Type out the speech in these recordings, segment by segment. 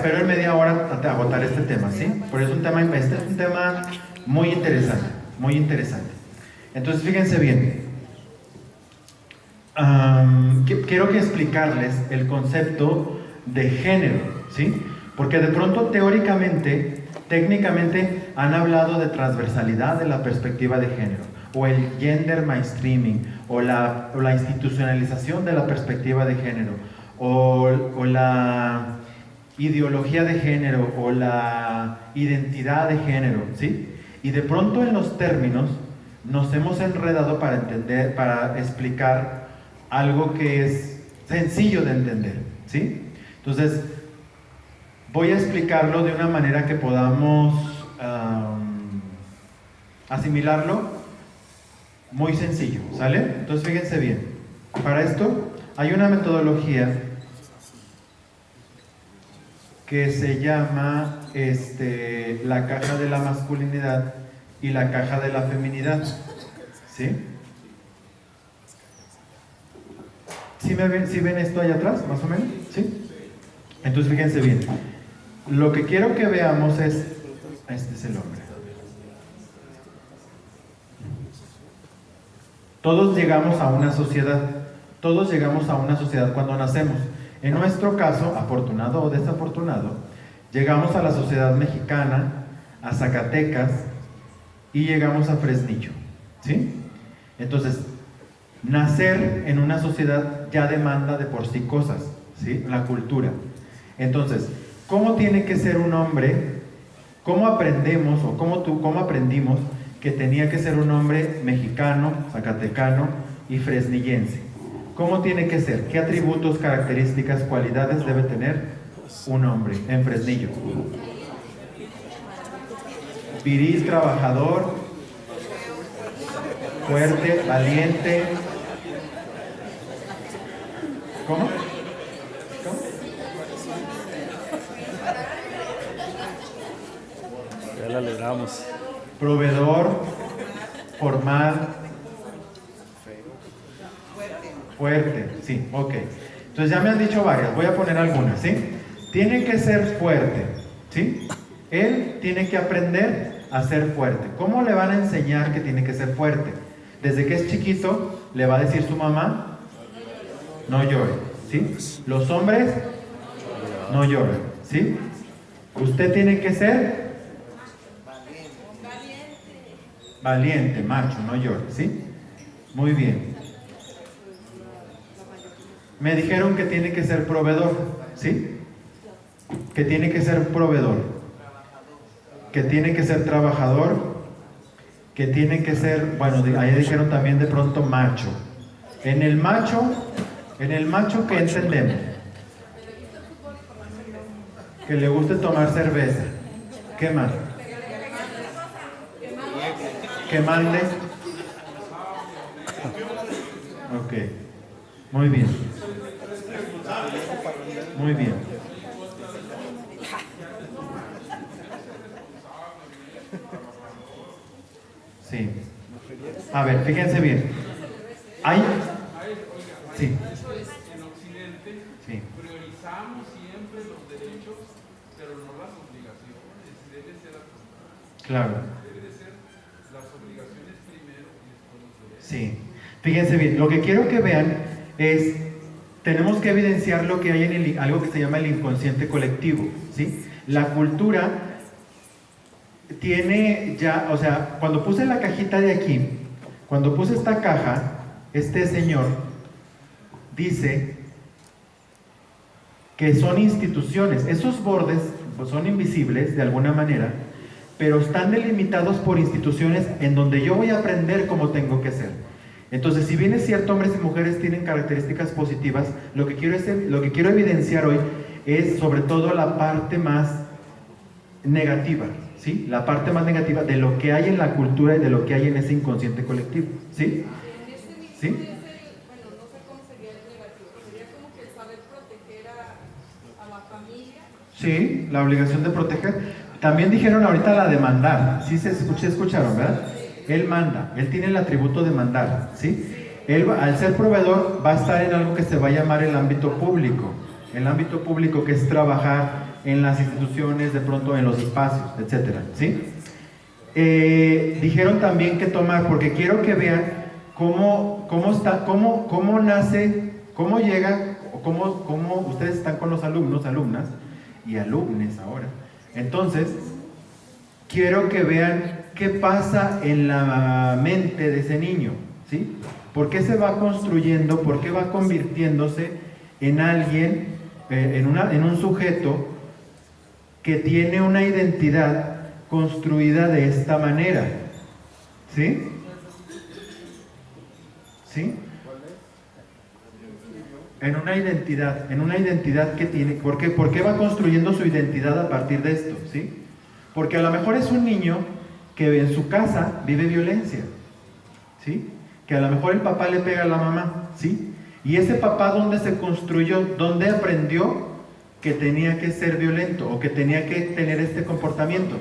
espero en media hora agotar este tema, ¿sí? Pero este es un tema muy interesante, muy interesante. Entonces, fíjense bien. Quiero que explicarles el concepto de género, ¿sí? Porque de pronto teóricamente, técnicamente han hablado de transversalidad de la perspectiva de género, o el gender mainstreaming, o la institucionalización de la perspectiva de género, o la ideología de género, o la identidad de género, ¿sí? Y de pronto en los términos nos hemos enredado para entender, para explicar algo que es sencillo de entender, ¿sí? Entonces, voy a explicarlo de una manera que podamos asimilarlo muy sencillo, ¿sale? Entonces, fíjense bien. Para esto, hay una metodología que se llama la caja de la masculinidad y la caja de la feminidad, ¿sí? ¿Sí ven esto allá atrás, más o menos? ¿Sí? Entonces, fíjense bien. Lo que quiero que veamos es... Este es el hombre. Todos llegamos a una sociedad. Todos llegamos a una sociedad cuando nacemos. En nuestro caso, afortunado o desafortunado, llegamos a la sociedad mexicana, a Zacatecas y llegamos a Fresnillo, ¿sí? Entonces, nacer en una sociedad ya demanda de por sí cosas, ¿sí? La cultura. Entonces, ¿cómo tiene que ser un hombre? ¿Cómo aprendemos o cómo aprendimos que tenía que ser un hombre mexicano, zacatecano y fresnillense? ¿Cómo tiene que ser? ¿Qué atributos, características, cualidades debe tener un hombre en Fresnillo? Viril, trabajador, fuerte, valiente. ¿Cómo? ¿Cómo? Ya la logramos. Proveedor, formal, fuerte, sí, ok. Entonces ya me han dicho varias, voy a poner algunas, ¿sí? Tiene que ser fuerte, ¿sí? Él tiene que aprender a ser fuerte. ¿Cómo le van a enseñar que tiene que ser fuerte? Desde que es chiquito, le va a decir su mamá, no llore, ¿sí? Los hombres no lloran, ¿sí? Usted tiene que ser valiente, macho, no llore, ¿sí? Muy bien. Me dijeron que tiene que ser proveedor, ¿sí? Que tiene que ser proveedor, que tiene que ser trabajador, que tiene que ser, bueno, ahí dijeron también de pronto macho. En el macho, ¿qué entendemos? Que le guste tomar cerveza. ¿Qué más? Que mande. Ok. Muy bien. Muy bien. Sí. A ver, fíjense bien. Hay... Sí. En Occidente Sí. priorizamos siempre los derechos, pero no las obligaciones. Debe ser al contrario. Claro. Debe de ser las obligaciones primero y después los derechos. Sí. Fíjense bien, lo que quiero que vean es, tenemos que evidenciar lo que hay en algo que se llama el inconsciente colectivo, ¿sí? La cultura tiene ya, o sea, cuando puse la cajita de aquí, cuando puse esta caja, este señor dice que son instituciones, esos bordes pues, son invisibles de alguna manera, pero están delimitados por instituciones en donde yo voy a aprender cómo tengo que ser. Entonces, si bien es cierto, hombres y mujeres tienen características positivas, lo que quiero evidenciar hoy es sobre todo la parte más negativa, ¿sí? La parte más negativa de lo que hay en la cultura y de lo que hay en ese inconsciente colectivo, ¿sí? ¿Sí? Bueno, no sé cómo sería el negativo, sería como que saber proteger a la familia. Sí, la obligación de proteger. También dijeron ahorita la de mandar, ¿sí escucharon, verdad? Él manda, él tiene el atributo de mandar, ¿sí? Él, al ser proveedor, va a estar en algo que se va a llamar el ámbito público. El ámbito público, que es trabajar en las instituciones, de pronto en los espacios, etcétera, ¿sí? Dijeron también que tomar, porque quiero que vean cómo nace, cómo llega, o cómo ustedes están con los alumnos, alumnas y alumnes ahora. Entonces, quiero que vean qué pasa en la mente de ese niño, ¿sí? ¿Por qué se va construyendo? ¿Por qué va convirtiéndose en alguien, en un sujeto que tiene una identidad construida de esta manera? ¿Sí? ¿Sí? En una identidad que tiene. ¿Por qué va construyendo su identidad a partir de esto? ¿Sí? Porque a lo mejor es un niño que en su casa vive violencia, ¿sí? Que a lo mejor el papá le pega a la mamá, ¿sí? Y ese papá, ¿dónde se construyó? ¿Dónde aprendió que tenía que ser violento o que tenía que tener este comportamiento?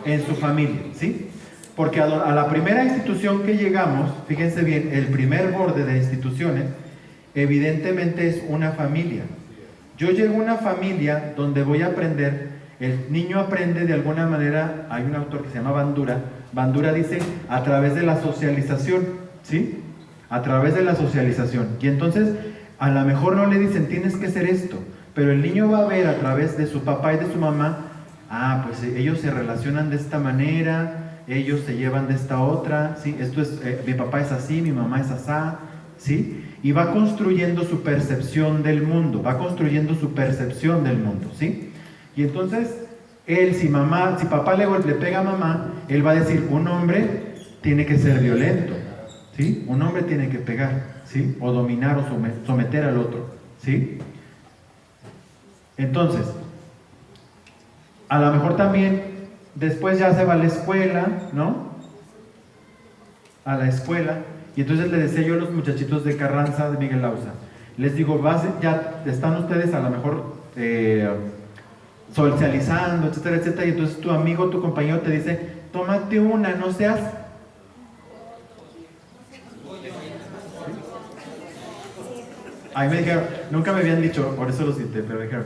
En su familia, ¿sí? Porque a la primera institución que llegamos, fíjense bien, el primer borde de instituciones, evidentemente es una familia. Yo llego a una familia donde voy a aprender, el niño aprende de alguna manera, hay un autor que se llama Bandura dice, a través de la socialización, ¿sí? A través de la socialización. Y entonces, a lo mejor no le dicen, tienes que hacer esto, pero el niño va a ver a través de su papá y de su mamá, pues ellos se relacionan de esta manera, ellos se llevan de esta otra, ¿sí? Esto es, mi papá es así, mi mamá es asá, ¿sí? Y va construyendo su percepción del mundo, ¿sí? Y entonces, él, si papá le pega a mamá, él va a decir, un hombre tiene que ser violento, ¿sí? Un hombre tiene que pegar, ¿sí? O dominar o someter al otro, ¿sí? Entonces, a lo mejor también, después ya se va a la escuela, ¿no? A la escuela, y entonces le decía yo a los muchachitos de Carranza, de Miguel Lauza, les digo, ya están ustedes a lo mejor socializando, etcétera, etcétera, y entonces tu amigo, tu compañero te dice, tómate una, no seas... Ahí me dijeron, nunca me habían dicho, por eso lo cité, pero me dijeron,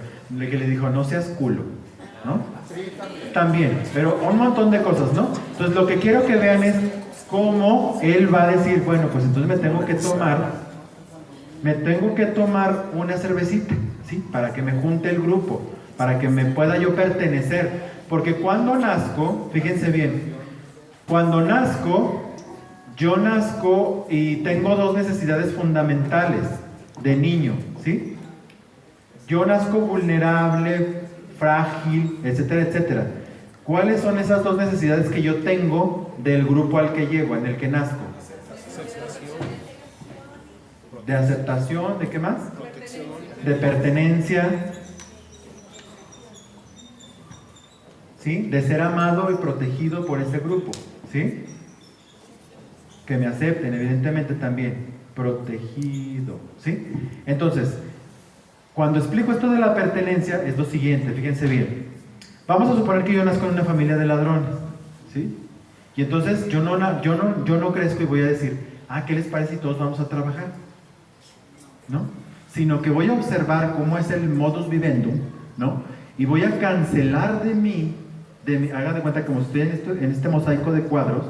que le dijo, no seas culo, ¿no? También, pero un montón de cosas, ¿no? Entonces lo que quiero que vean es cómo él va a decir, bueno, pues entonces me tengo que tomar una cervecita, ¿sí? Para que me junte el grupo, para que me pueda yo pertenecer, porque cuando nazco, fíjense bien, cuando nazco, yo nazco y tengo dos necesidades fundamentales de niño, ¿sí? Yo nazco vulnerable, frágil, etcétera, etcétera. ¿Cuáles son esas dos necesidades que yo tengo del grupo al que llego, en el que nazco? De aceptación, ¿de qué más? De pertenencia, ¿sí? De ser amado y protegido por ese grupo, ¿sí? Que me acepten, evidentemente también. Protegido, ¿sí? Entonces, cuando explico esto de la pertenencia, es lo siguiente, fíjense bien. Vamos a suponer que yo nazco en una familia de ladrones, ¿sí? Y entonces yo no crezco y voy a decir, ¿qué les parece si todos vamos a trabajar? ¿No? Sino que voy a observar cómo es el modus vivendum, ¿no? Y voy a cancelar de mí, hagan de cuenta como estoy en este mosaico de cuadros.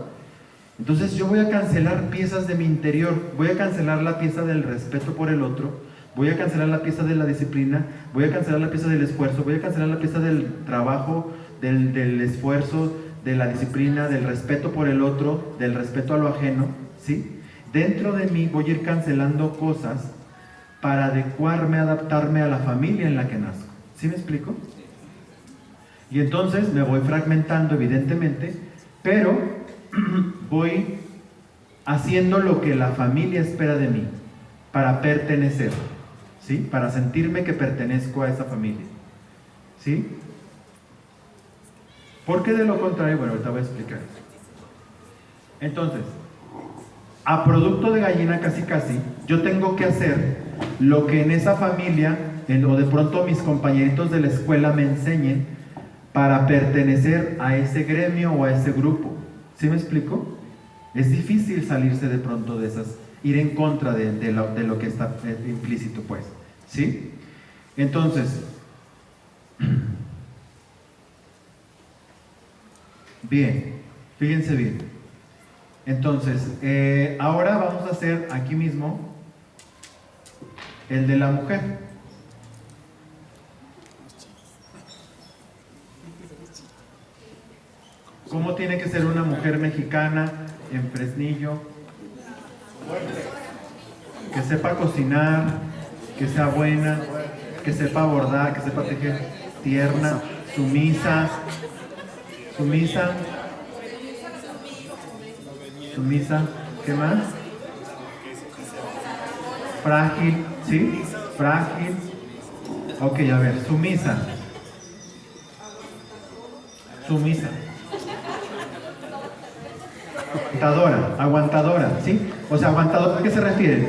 Entonces yo voy a cancelar piezas de mi interior, voy a cancelar la pieza del respeto por el otro, voy a cancelar la pieza de la disciplina, voy a cancelar la pieza del esfuerzo, voy a cancelar la pieza del trabajo, del esfuerzo, de la disciplina, del respeto por el otro, del respeto a lo ajeno, ¿sí? Dentro de mí voy a ir cancelando cosas para adecuarme, adaptarme a la familia en la que nazco. ¿Sí me explico? Y entonces me voy fragmentando, evidentemente, pero voy haciendo lo que la familia espera de mí para pertenecer, ¿sí? Para sentirme que pertenezco a esa familia, ¿sí? Porque de lo contrario, bueno, ahorita voy a explicar eso. Entonces, a producto de gallina casi casi, yo tengo que hacer lo que en esa familia, o de pronto mis compañeritos de la escuela me enseñen para pertenecer a ese gremio o a ese grupo. ¿Sí me explico? Es difícil salirse de pronto de esas, ir en contra de lo que está implícito, pues, ¿sí? Entonces, Bien, fíjense bien. Entonces, ahora vamos a hacer aquí mismo el de la mujer. ¿Cómo tiene que ser una mujer mexicana en Fresnillo? Que sepa cocinar, que sea buena, que sepa bordar, que sepa tejer, tierna, sumisa, ¿qué más? Frágil, ¿sí? Frágil. Ok, a ver, sumisa. Aguantadora, ¿sí? O sea, aguantadora, ¿a qué se refiere?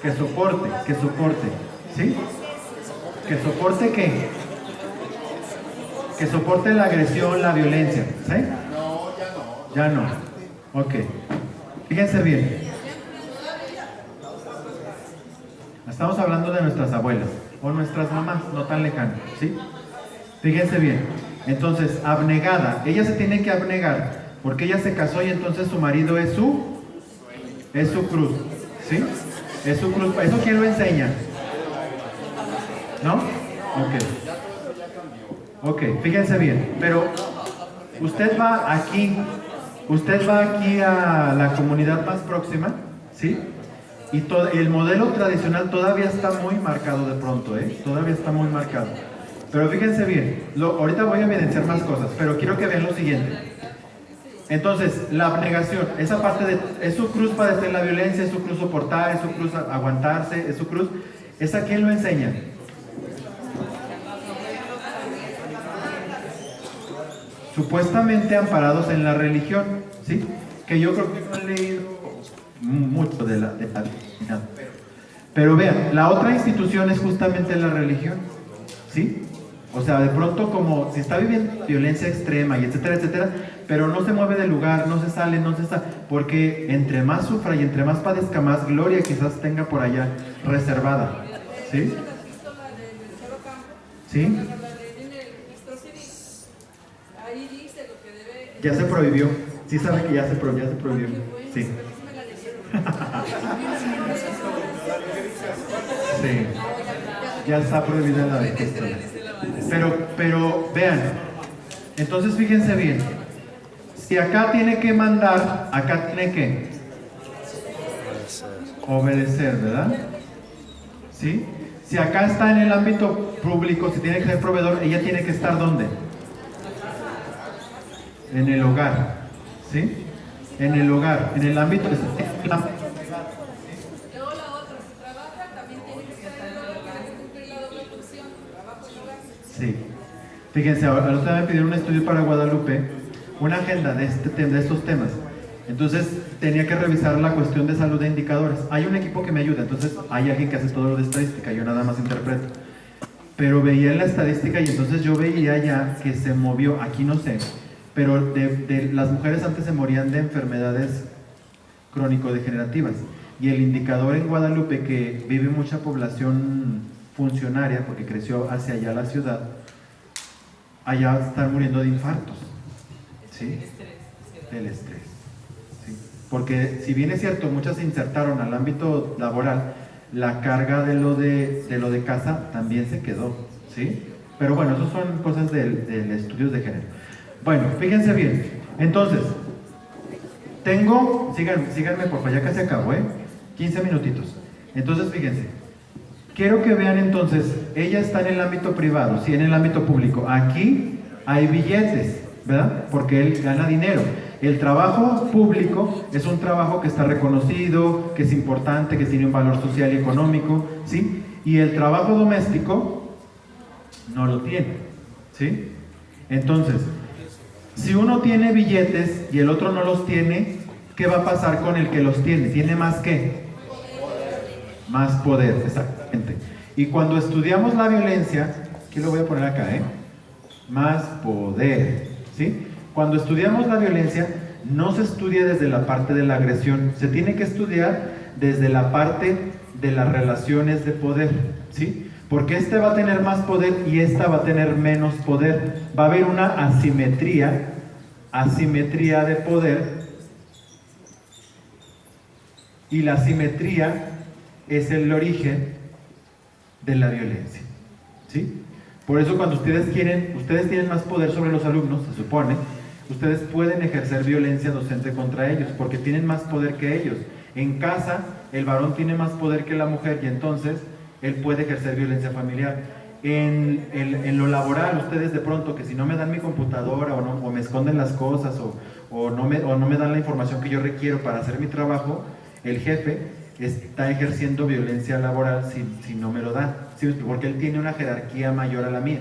Que soporte, ¿sí? ¿Que soporte qué? Que soporte la agresión, la violencia, ¿sí? Ya no. Ok. Fíjense bien. Estamos hablando de nuestras abuelas o nuestras mamás, no tan lejanas, ¿sí? Fíjense bien. Entonces, abnegada. Ella se tiene que abnegar porque ella se casó y entonces su marido es su cruz, ¿sí? Es su cruz. ¿Eso quién lo enseña? ¿No? Ok, fíjense bien. Pero usted va aquí a la comunidad más próxima, ¿sí? Y el modelo tradicional todavía está muy marcado de pronto, todavía está muy marcado. Pero fíjense bien, ahorita voy a evidenciar más cosas, pero quiero que vean lo siguiente. Entonces, la abnegación, esa parte es su cruz padecer la violencia, es su cruz soportar, es su cruz aguantarse, es su cruz. ¿Esa quién lo enseña? Supuestamente amparados en la religión, ¿sí? Que yo creo que no han leído mucho de la pero vean, la otra institución es justamente la religión, ¿sí? O sea, de pronto como si está viviendo violencia extrema y etcétera, etcétera, pero no se mueve del lugar, no se sale, porque entre más sufra y entre más padezca, más gloria quizás tenga por allá reservada, ¿sí? ¿Sí? Ya se prohibió, sí sabe que ya se prohibió, sí. Sí, ya está prohibida la epístola. Pero vean, entonces fíjense bien, si acá tiene que mandar, acá tiene que obedecer, ¿verdad? ¿Sí? Si acá está en el ámbito público, si tiene que ser proveedor, ella tiene que estar ¿dónde? En el hogar, ¿sí? En el hogar, en el ámbito. Luego la otra, si trabaja, también tiene que estar en el hogar, tiene que cumplir la doble función, trabajo y hogar. Sí. Fíjense, ahora usted me pidió un estudio para Guadalupe, una agenda de estos temas. Entonces tenía que revisar la cuestión de salud de indicadores. Hay un equipo que me ayuda, entonces hay alguien que hace todo lo de estadística, yo nada más interpreto. Pero veía la estadística y entonces yo veía ya que se movió, aquí no sé, pero las mujeres antes se morían de enfermedades crónico-degenerativas. Y el indicador en Guadalupe, que vive mucha población funcionaria, porque creció hacia allá la ciudad, allá están muriendo de infartos, ¿sí? Del estrés, ¿sí? Porque si bien es cierto, muchas se insertaron al ámbito laboral, la carga de lo de casa también se quedó, ¿sí? Pero bueno, eso son cosas del estudios de género. Bueno, fíjense bien, entonces, síganme por favor, ya casi acabo, 15 minutitos. Entonces, fíjense, quiero que vean entonces, ella está en el ámbito privado, sí, en el ámbito público. Aquí hay billetes, ¿verdad? Porque él gana dinero. El trabajo público es un trabajo que está reconocido, que es importante, que tiene un valor social y económico, ¿sí? Y el trabajo doméstico no lo tiene, ¿sí? Entonces, si uno tiene billetes y el otro no los tiene, ¿qué va a pasar con el que los tiene? ¿Tiene más qué? Más poder, exactamente. Y cuando estudiamos la violencia, aquí lo voy a poner acá, más poder, ¿sí? Cuando estudiamos la violencia, no se estudia desde la parte de la agresión, se tiene que estudiar desde la parte de las relaciones de poder, ¿sí? Porque este va a tener más poder y esta va a tener menos poder. Va a haber una asimetría de poder, y la asimetría es el origen de la violencia, ¿sí? Por eso cuando ustedes tienen más poder sobre los alumnos, se supone, ustedes pueden ejercer violencia docente contra ellos, porque tienen más poder que ellos. En casa, el varón tiene más poder que la mujer y entonces él puede ejercer violencia familiar. En lo laboral, ustedes de pronto, que si no me dan mi computadora o me esconden las cosas o no me dan la información que yo requiero para hacer mi trabajo, el jefe está ejerciendo violencia laboral si no me lo dan, ¿sí? Porque él tiene una jerarquía mayor a la mía.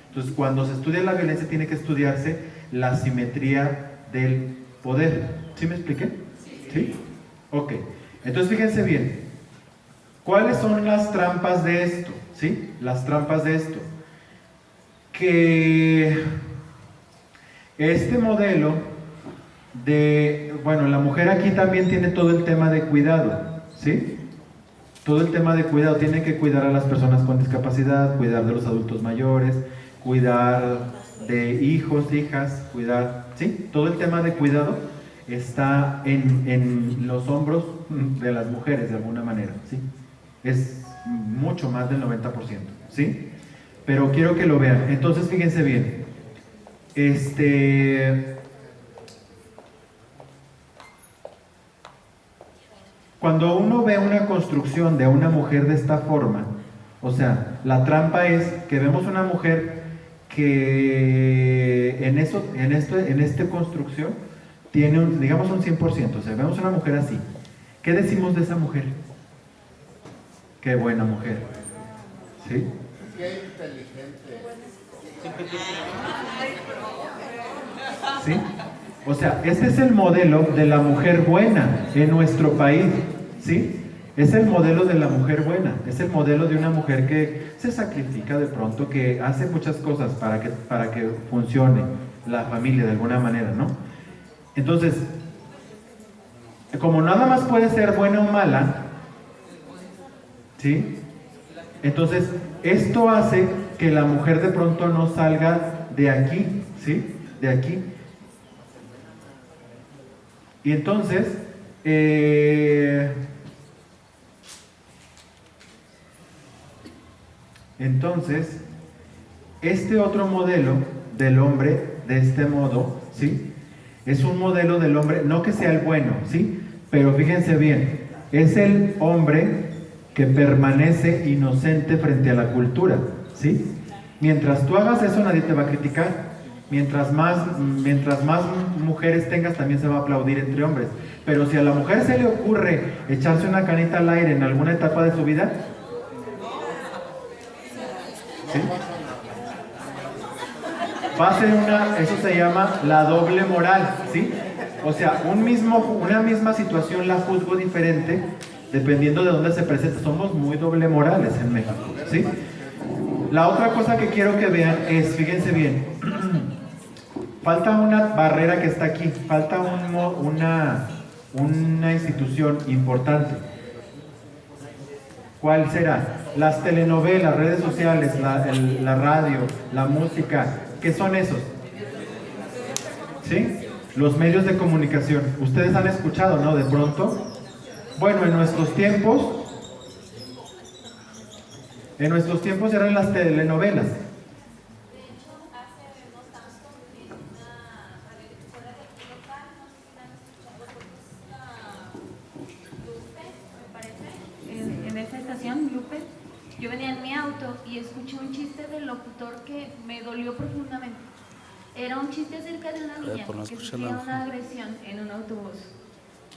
Entonces, cuando se estudia la violencia, tiene que estudiarse la simetría del poder. ¿Sí me expliqué? ¿Sí? Ok. Entonces, fíjense bien. ¿Cuáles son las trampas de esto? ¿Sí? Las trampas de esto. Que este modelo bueno, la mujer aquí también tiene todo el tema de cuidado, ¿sí? Todo el tema de cuidado, tiene que cuidar a las personas con discapacidad, cuidar de los adultos mayores, cuidar de hijos, hijas, cuidar, ¿sí? Todo el tema de cuidado está en los hombros de las mujeres de alguna manera, ¿sí? Es mucho más del 90%, ¿sí? Pero quiero que lo vean. Entonces, fíjense bien. Cuando uno ve una construcción de una mujer de esta forma, o sea, la trampa es que vemos una mujer que en esta construcción tiene digamos un 100%, o sea, vemos una mujer así. ¿Qué decimos de esa mujer? Qué buena mujer, ¿sí? Qué inteligente. ¿Sí? O sea, este es el modelo de la mujer buena en nuestro país, ¿sí? Es el modelo de la mujer buena, es el modelo de una mujer que se sacrifica de pronto, que hace muchas cosas para que funcione la familia de alguna manera, ¿no? Entonces, como nada más puede ser buena o mala, ¿sí? Entonces, esto hace que la mujer de pronto no salga de aquí, ¿sí? De aquí. Y entonces, este otro modelo del hombre, de este modo, ¿sí? Es un modelo del hombre, no que sea el bueno, ¿sí? Pero fíjense bien, es el hombre que permanece inocente frente a la cultura, ¿sí? Mientras tú hagas eso, nadie te va a criticar. Mientras más mujeres tengas, también se va a aplaudir entre hombres. Pero si a la mujer se le ocurre echarse una canita al aire en alguna etapa de su vida, ¿sí? Va a ser eso se llama la doble moral, ¿sí? O sea, una misma situación la juzgo diferente dependiendo de dónde se presenta. Somos muy doble morales en México, ¿sí? La otra cosa que quiero que vean es, fíjense bien, falta una barrera que está aquí, falta una institución importante. ¿Cuál será? Las telenovelas, redes sociales, la radio, la música, ¿qué son esos? ¿Sí? Los medios de comunicación. Ustedes han escuchado, ¿no? De pronto. Bueno, en nuestros tiempos eran las telenovelas. En esa estación, Lupe, yo venía en mi auto y escuché un chiste del locutor que me dolió profundamente. Era un chiste acerca de una niña que sufría una agresión en un autobús.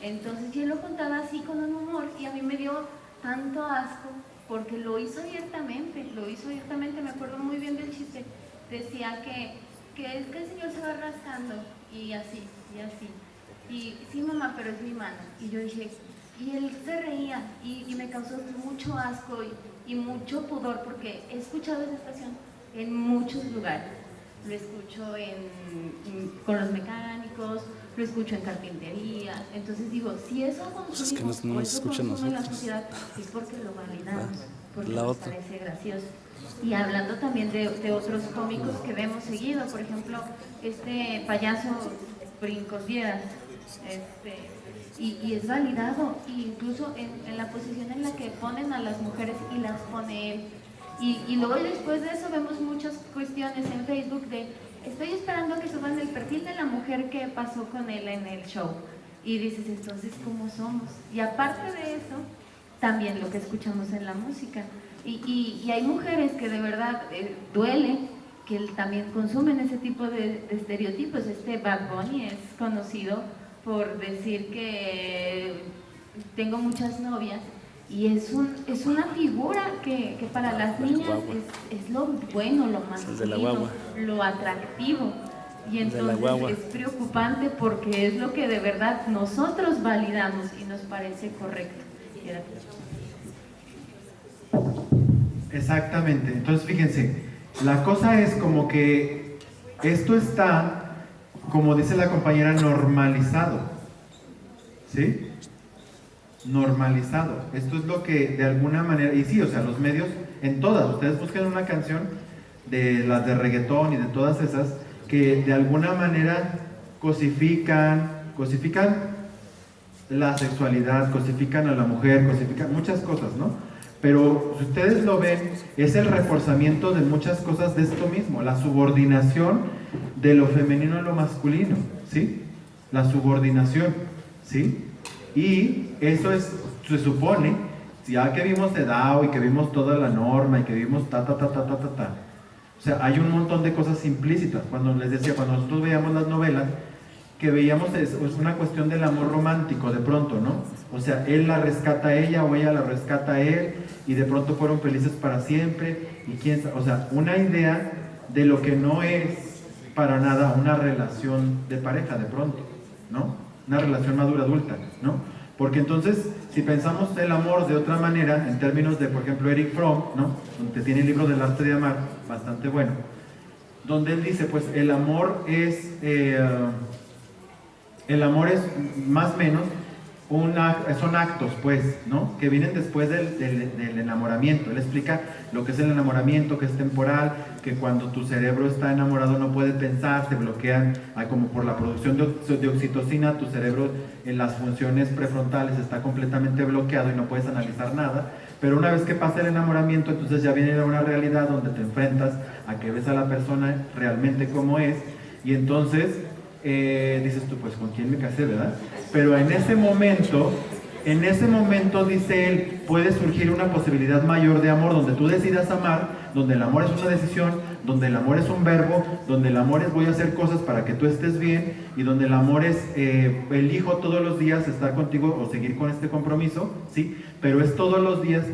Entonces, él lo contaba así con un humor y a mí me dio tanto asco porque lo hizo abiertamente, me acuerdo muy bien del chiste. Decía que es que el señor se va rascando y así. Y sí, mamá, pero es mi mano. Y yo dije, y él se reía y me causó mucho asco y mucho pudor porque he escuchado esa estación en muchos lugares. Lo escucho con los mecánicos, lo escucho en carpintería. Entonces digo, si eso consumimos, pues es que no eso escuchan consume la nosotros. sociedad, es porque lo validamos. porque nos parece gracioso. Y hablando también de otros cómicos que vemos seguido, por ejemplo, este payaso Brincos Dieras, y es validado, incluso en la posición en la que ponen a las mujeres y las pone él. Y luego después de eso vemos muchas cuestiones en Facebook de estoy esperando a que suban el perfil de la mujer que pasó con él en el show. Y dices, entonces, ¿cómo somos? Y aparte de eso, también lo que escuchamos en la música. Y hay mujeres que de verdad duele que también consumen ese tipo de estereotipos. Bad Bunny es conocido por decir que tengo muchas novias, y es una figura que para las niñas es lo bueno, lo masculino, lo atractivo. Y entonces es preocupante porque es lo que de verdad nosotros validamos y nos parece correcto. Exactamente. Entonces fíjense, la cosa es como que esto está, como dice la compañera, normalizado. ¿Sí? Normalizado. Esto es lo que de alguna manera, y sí, o sea, los medios, en todas, ustedes busquen una canción de las de reggaetón y de todas esas, que de alguna manera cosifican la sexualidad, cosifican a la mujer, cosifican muchas cosas, ¿no? Pero si ustedes lo ven, es el reforzamiento de muchas cosas de esto mismo, la subordinación de lo femenino a lo masculino, ¿sí? La subordinación, ¿sí? Y eso se supone, ya que vimos de Dao y que vimos toda la norma y que vimos o sea, hay un montón de cosas implícitas. Cuando les decía, cuando nosotros veíamos las novelas, que veíamos es una cuestión del amor romántico de pronto, ¿no? O sea, él la rescata a ella o ella la rescata a él y de pronto fueron felices para siempre y quién sabe, o sea, una idea de lo que no es para nada una relación de pareja de pronto, ¿no? Una relación madura adulta, ¿no? Porque entonces, si pensamos el amor de otra manera, en términos de, por ejemplo, Eric Fromm, ¿no? Donde tiene el libro del arte de amar, bastante bueno, donde él dice, pues el amor es más o menos son actos, pues, ¿no? Que vienen después del enamoramiento. Él explica lo que es el enamoramiento, que es temporal, que cuando tu cerebro está enamorado no puede pensar, se bloquean, como por la producción de oxitocina, tu cerebro en las funciones prefrontales está completamente bloqueado y no puedes analizar nada. Pero una vez que pasa el enamoramiento, entonces ya viene una realidad donde te enfrentas a que ves a la persona realmente como es, y entonces dices tú, pues con quién me casé, ¿verdad? Pero en ese momento, dice él, puede surgir una posibilidad mayor de amor, donde tú decidas amar, donde el amor es una decisión, donde el amor es un verbo, donde el amor es voy a hacer cosas para que tú estés bien, y donde el amor es elijo todos los días estar contigo o seguir con este compromiso, ¿sí? Pero es todos los días,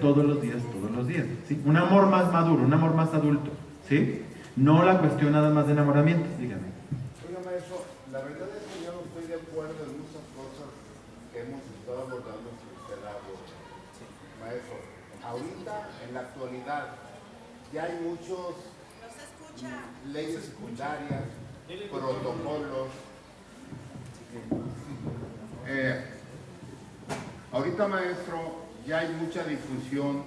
¿sí? Un amor más maduro, un amor más adulto, ¿sí? No la cuestión nada más de enamoramiento, dígame. La verdad es que yo no estoy de acuerdo en muchas cosas que hemos estado abordando sin usted aborda. Maestro, ahorita, en la actualidad, ya hay muchos leyes secundarias, protocolos. Ahorita, maestro, ya hay mucha difusión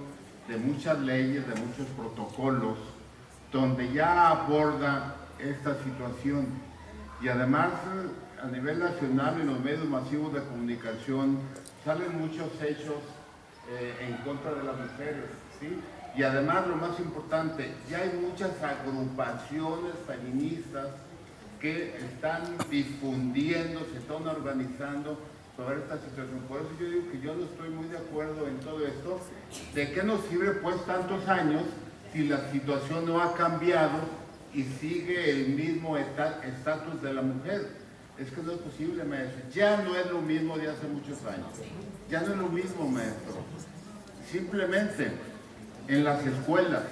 de muchas leyes, de muchos protocolos, donde ya aborda esta situación. Y además, a nivel nacional, en los medios masivos de comunicación, salen muchos hechos en contra de las mujeres, ¿sí? Y además, lo más importante, ya hay muchas agrupaciones feministas que están difundiendo, se están organizando sobre esta situación. Por eso yo digo que yo no estoy muy de acuerdo en todo esto. ¿De qué nos sirve, pues, tantos años si la situación no ha cambiado y sigue el mismo estatus de la mujer? Es que no es posible, maestro. Ya no es lo mismo de hace muchos años. Ya no es lo mismo, maestro. Simplemente en las escuelas,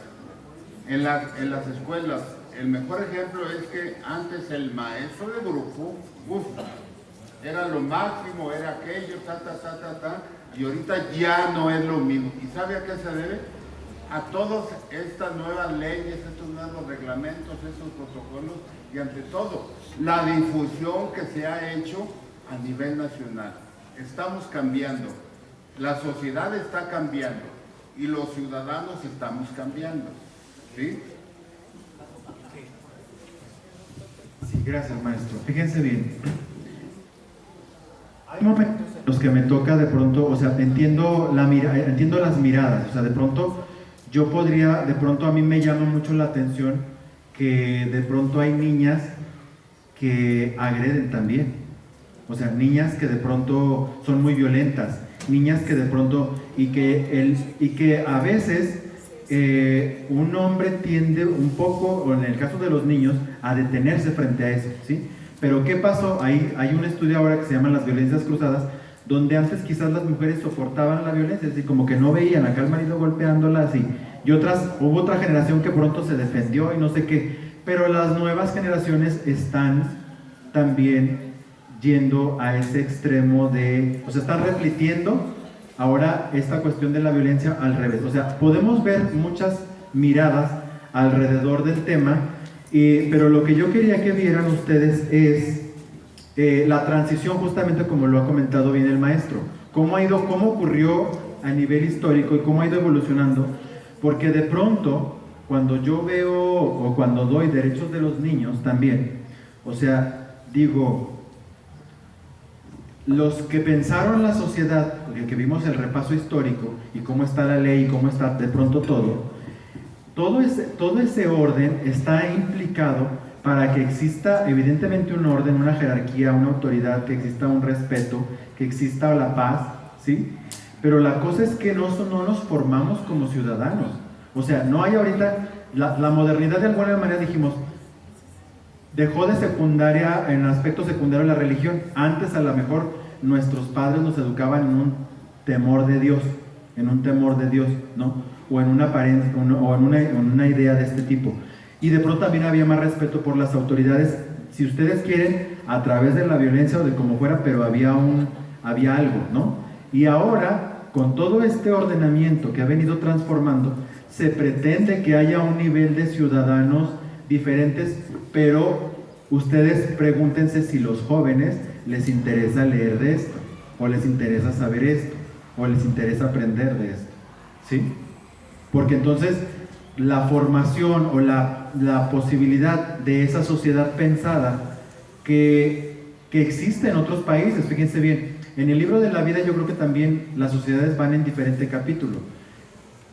el mejor ejemplo es que antes el maestro de grupo, era lo máximo, era aquello, y ahorita ya no es lo mismo. ¿Y sabe a qué se debe? A todas estas nuevas leyes, estos nuevos reglamentos, estos protocolos, y ante todo, la difusión que se ha hecho a nivel nacional. Estamos cambiando, la sociedad está cambiando, y los ciudadanos estamos cambiando, ¿sí? Sí, gracias, maestro. Fíjense bien. Hay momentos en los que me toca de pronto, o sea, entiendo las miradas, o sea, de pronto yo podría, de pronto a mí me llama mucho la atención que de pronto hay niñas que agreden también, o sea, niñas que de pronto son muy violentas, niñas que de pronto, y que a veces un hombre tiende un poco, o en el caso de los niños, a detenerse frente a eso, ¿sí? Pero ¿qué pasó? Hay un estudio ahora que se llama las violencias cruzadas, donde antes quizás las mujeres soportaban la violencia, es decir, como que no veían acá al marido golpeándolas, y hubo otra generación que pronto se defendió y no sé qué, pero las nuevas generaciones están también yendo a ese extremo o sea, están repitiendo ahora esta cuestión de la violencia al revés. O sea, podemos ver muchas miradas alrededor del tema, pero lo que yo quería que vieran ustedes es la transición, justamente como lo ha comentado bien el maestro, cómo ocurrió a nivel histórico y cómo ha ido evolucionando, porque de pronto, cuando yo veo o cuando doy derechos de los niños también, o sea, digo, los que pensaron la sociedad, que vimos el repaso histórico y cómo está la ley y cómo está de pronto todo ese orden está implicado para que exista evidentemente un orden, una jerarquía, una autoridad, que exista un respeto, que exista la paz, ¿sí? Pero la cosa es que no nos formamos como ciudadanos. O sea, no hay ahorita, la modernidad de alguna manera dijimos, dejó de secundaria, en aspecto secundario la religión. Antes a lo mejor nuestros padres nos educaban en un temor de Dios, ¿no? O en una idea de este tipo. Y de pronto también había más respeto por las autoridades, si ustedes quieren, a través de la violencia o de como fuera, pero había algo, ¿no? Y ahora, con todo este ordenamiento que ha venido transformando, se pretende que haya un nivel de ciudadanos diferentes, pero ustedes pregúntense si los jóvenes les interesa leer de esto, o les interesa saber esto, o les interesa aprender de esto, ¿sí? Porque entonces la formación o la posibilidad de esa sociedad pensada que existe en otros países, fíjense bien, en el libro de la vida yo creo que también las sociedades van en diferente capítulo.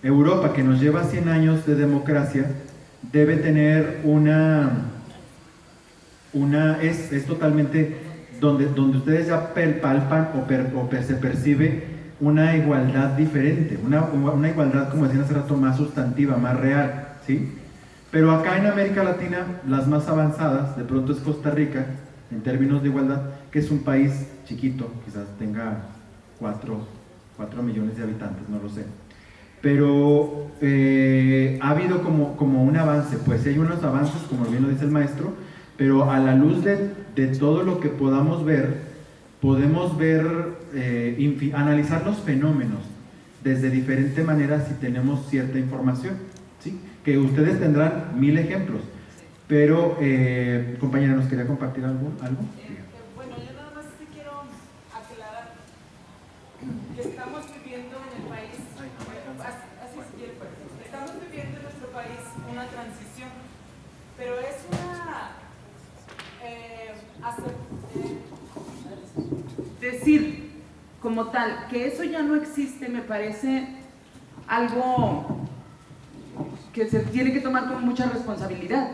Europa, que nos lleva 100 años de democracia, debe tener es totalmente donde ustedes ya palpan o se percibe una igualdad diferente, una igualdad, como decían hace rato, más sustantiva, más real, ¿sí? Pero acá en América Latina, las más avanzadas, de pronto es Costa Rica, en términos de igualdad, que es un país chiquito, quizás tenga 4 millones de habitantes, no lo sé. Pero ha habido como un avance, pues hay unos avances, como bien lo dice el maestro, pero a la luz de todo lo que podamos ver, podemos analizar los fenómenos desde diferente manera si tenemos cierta información, ¿sí? Que ustedes tendrán 1000 ejemplos, pero compañera, ¿nos quería compartir algo? Bueno, yo nada más te quiero aclarar que estamos viviendo en el país, así si quiere, estamos viviendo en nuestro país una transición, pero es decir como tal que eso ya no existe me parece algo que se tiene que tomar con mucha responsabilidad.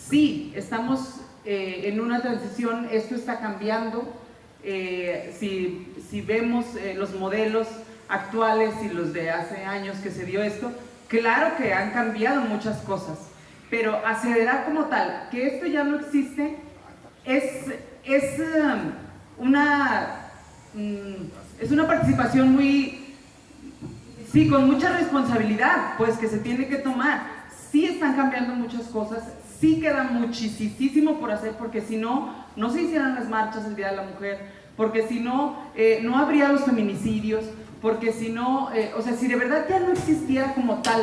Sí, estamos en una transición, esto está cambiando. Si vemos los modelos actuales y los de hace años que se dio esto, claro que han cambiado muchas cosas, pero aseverar como tal que esto ya no existe es una participación con mucha responsabilidad, pues, que se tiene que tomar. Sí están cambiando muchas cosas, sí queda muchísimo por hacer, porque si no se hicieran las marchas el Día de la Mujer, porque si no habría los feminicidios, porque si no, o sea, si de verdad ya no existiera como tal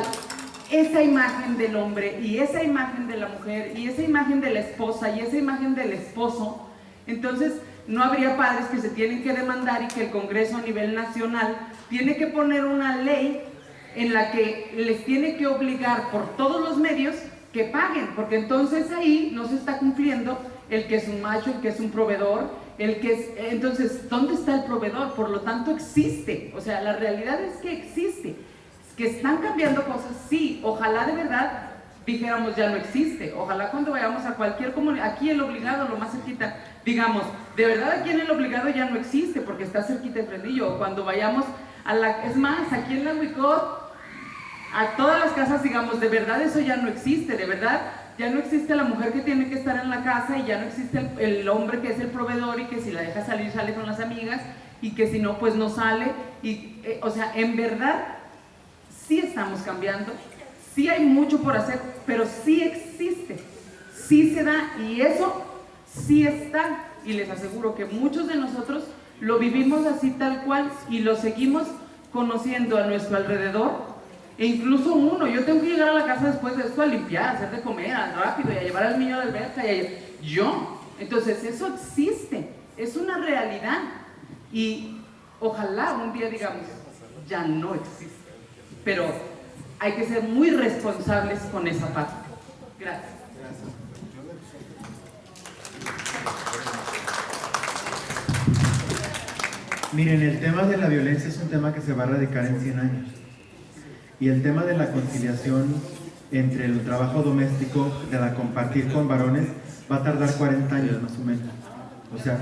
esa imagen del hombre y esa imagen de la mujer y esa imagen de la esposa y esa imagen del esposo, entonces no habría padres que se tienen que demandar y que el Congreso a nivel nacional tiene que poner una ley en la que les tiene que obligar por todos los medios que paguen, porque entonces ahí no se está cumpliendo el que es un macho, el que es un proveedor, el que es... Entonces, ¿dónde está el proveedor? Por lo tanto, existe. O sea, la realidad es que existe. Que están cambiando cosas, sí. Ojalá de verdad dijéramos ya no existe. Ojalá cuando vayamos a cualquier comunidad, aquí el obligado, lo más cerquita, digamos, de verdad aquí en el obligado ya no existe porque está cerquita de Fresnillo. O cuando vayamos a la... Es más, aquí en la Huicot, a todas las casas, digamos, de verdad eso ya no existe, de verdad ya no existe la mujer que tiene que estar en la casa y ya no existe el hombre que es el proveedor y que si la deja salir sale con las amigas y que si no pues no sale y, o sea, en verdad sí estamos cambiando, sí hay mucho por hacer, pero sí existe, sí se da y eso sí está y les aseguro que muchos de nosotros lo vivimos así tal cual y lo seguimos conociendo a nuestro alrededor. E incluso uno, yo tengo que llegar a la casa después de esto a limpiar, a hacer de comer, rápido y a llevar al niño a la alberca yo. Entonces eso existe, es una realidad y ojalá un día digamos, ya no existe. Pero hay que ser muy responsables con esa parte. Gracias. Miren, el tema de la violencia es un tema que se va a erradicar en 100 años. Y el tema de la conciliación entre el trabajo doméstico, de la compartir con varones, va a tardar 40 años más o menos. O sea,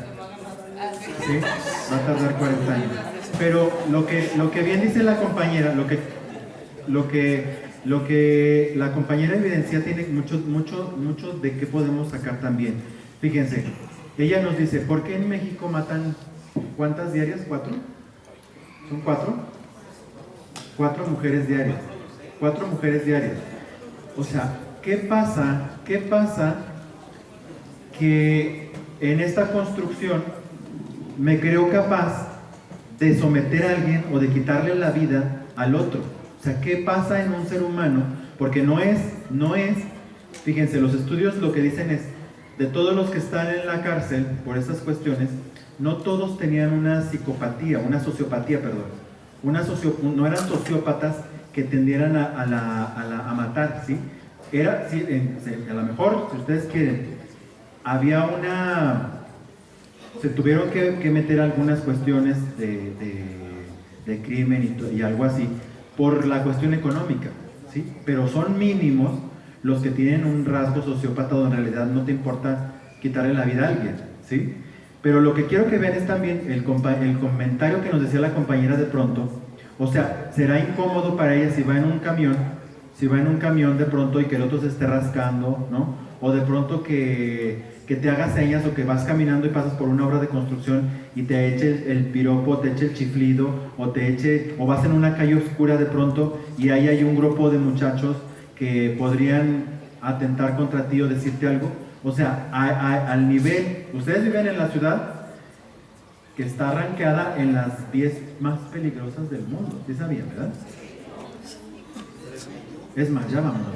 sí, va a tardar 40 años. Pero lo que bien dice la compañera, lo que la compañera evidencia tiene mucho de qué podemos sacar también. Fíjense, ella nos dice, ¿por qué en México matan cuántas diarias? ¿4? ¿Son 4? 4 mujeres diarias, 4 mujeres diarias. O sea, ¿qué pasa que en esta construcción me creo capaz de someter a alguien o de quitarle la vida al otro? O sea, ¿qué pasa en un ser humano? Porque no es, fíjense, los estudios lo que dicen es, de todos los que están en la cárcel por estas cuestiones, no todos tenían una psicopatía, una sociopatía, perdón. No eran sociópatas que tendieran a matar, ¿sí? Era, sí, a lo mejor, si ustedes quieren, había se tuvieron que meter algunas cuestiones de crimen y algo así, por la cuestión económica, ¿sí? Pero son mínimos los que tienen un rasgo sociópata donde en realidad no te importa quitarle la vida a alguien, ¿sí? Pero lo que quiero que vean es también el comentario que nos decía la compañera de pronto. O sea, será incómodo para ella si va en un camión de pronto y que el otro se esté rascando, ¿no? O de pronto que te haga señas o que vas caminando y pasas por una obra de construcción y te eche el piropo, te eche el chiflido o vas en una calle oscura de pronto y ahí hay un grupo de muchachos que podrían atentar contra ti o decirte algo. O sea, al nivel, ustedes viven en la ciudad que está rankeada en las 10 más peligrosas del mundo, ¿sí sabían, verdad? Es más, ya vámonos.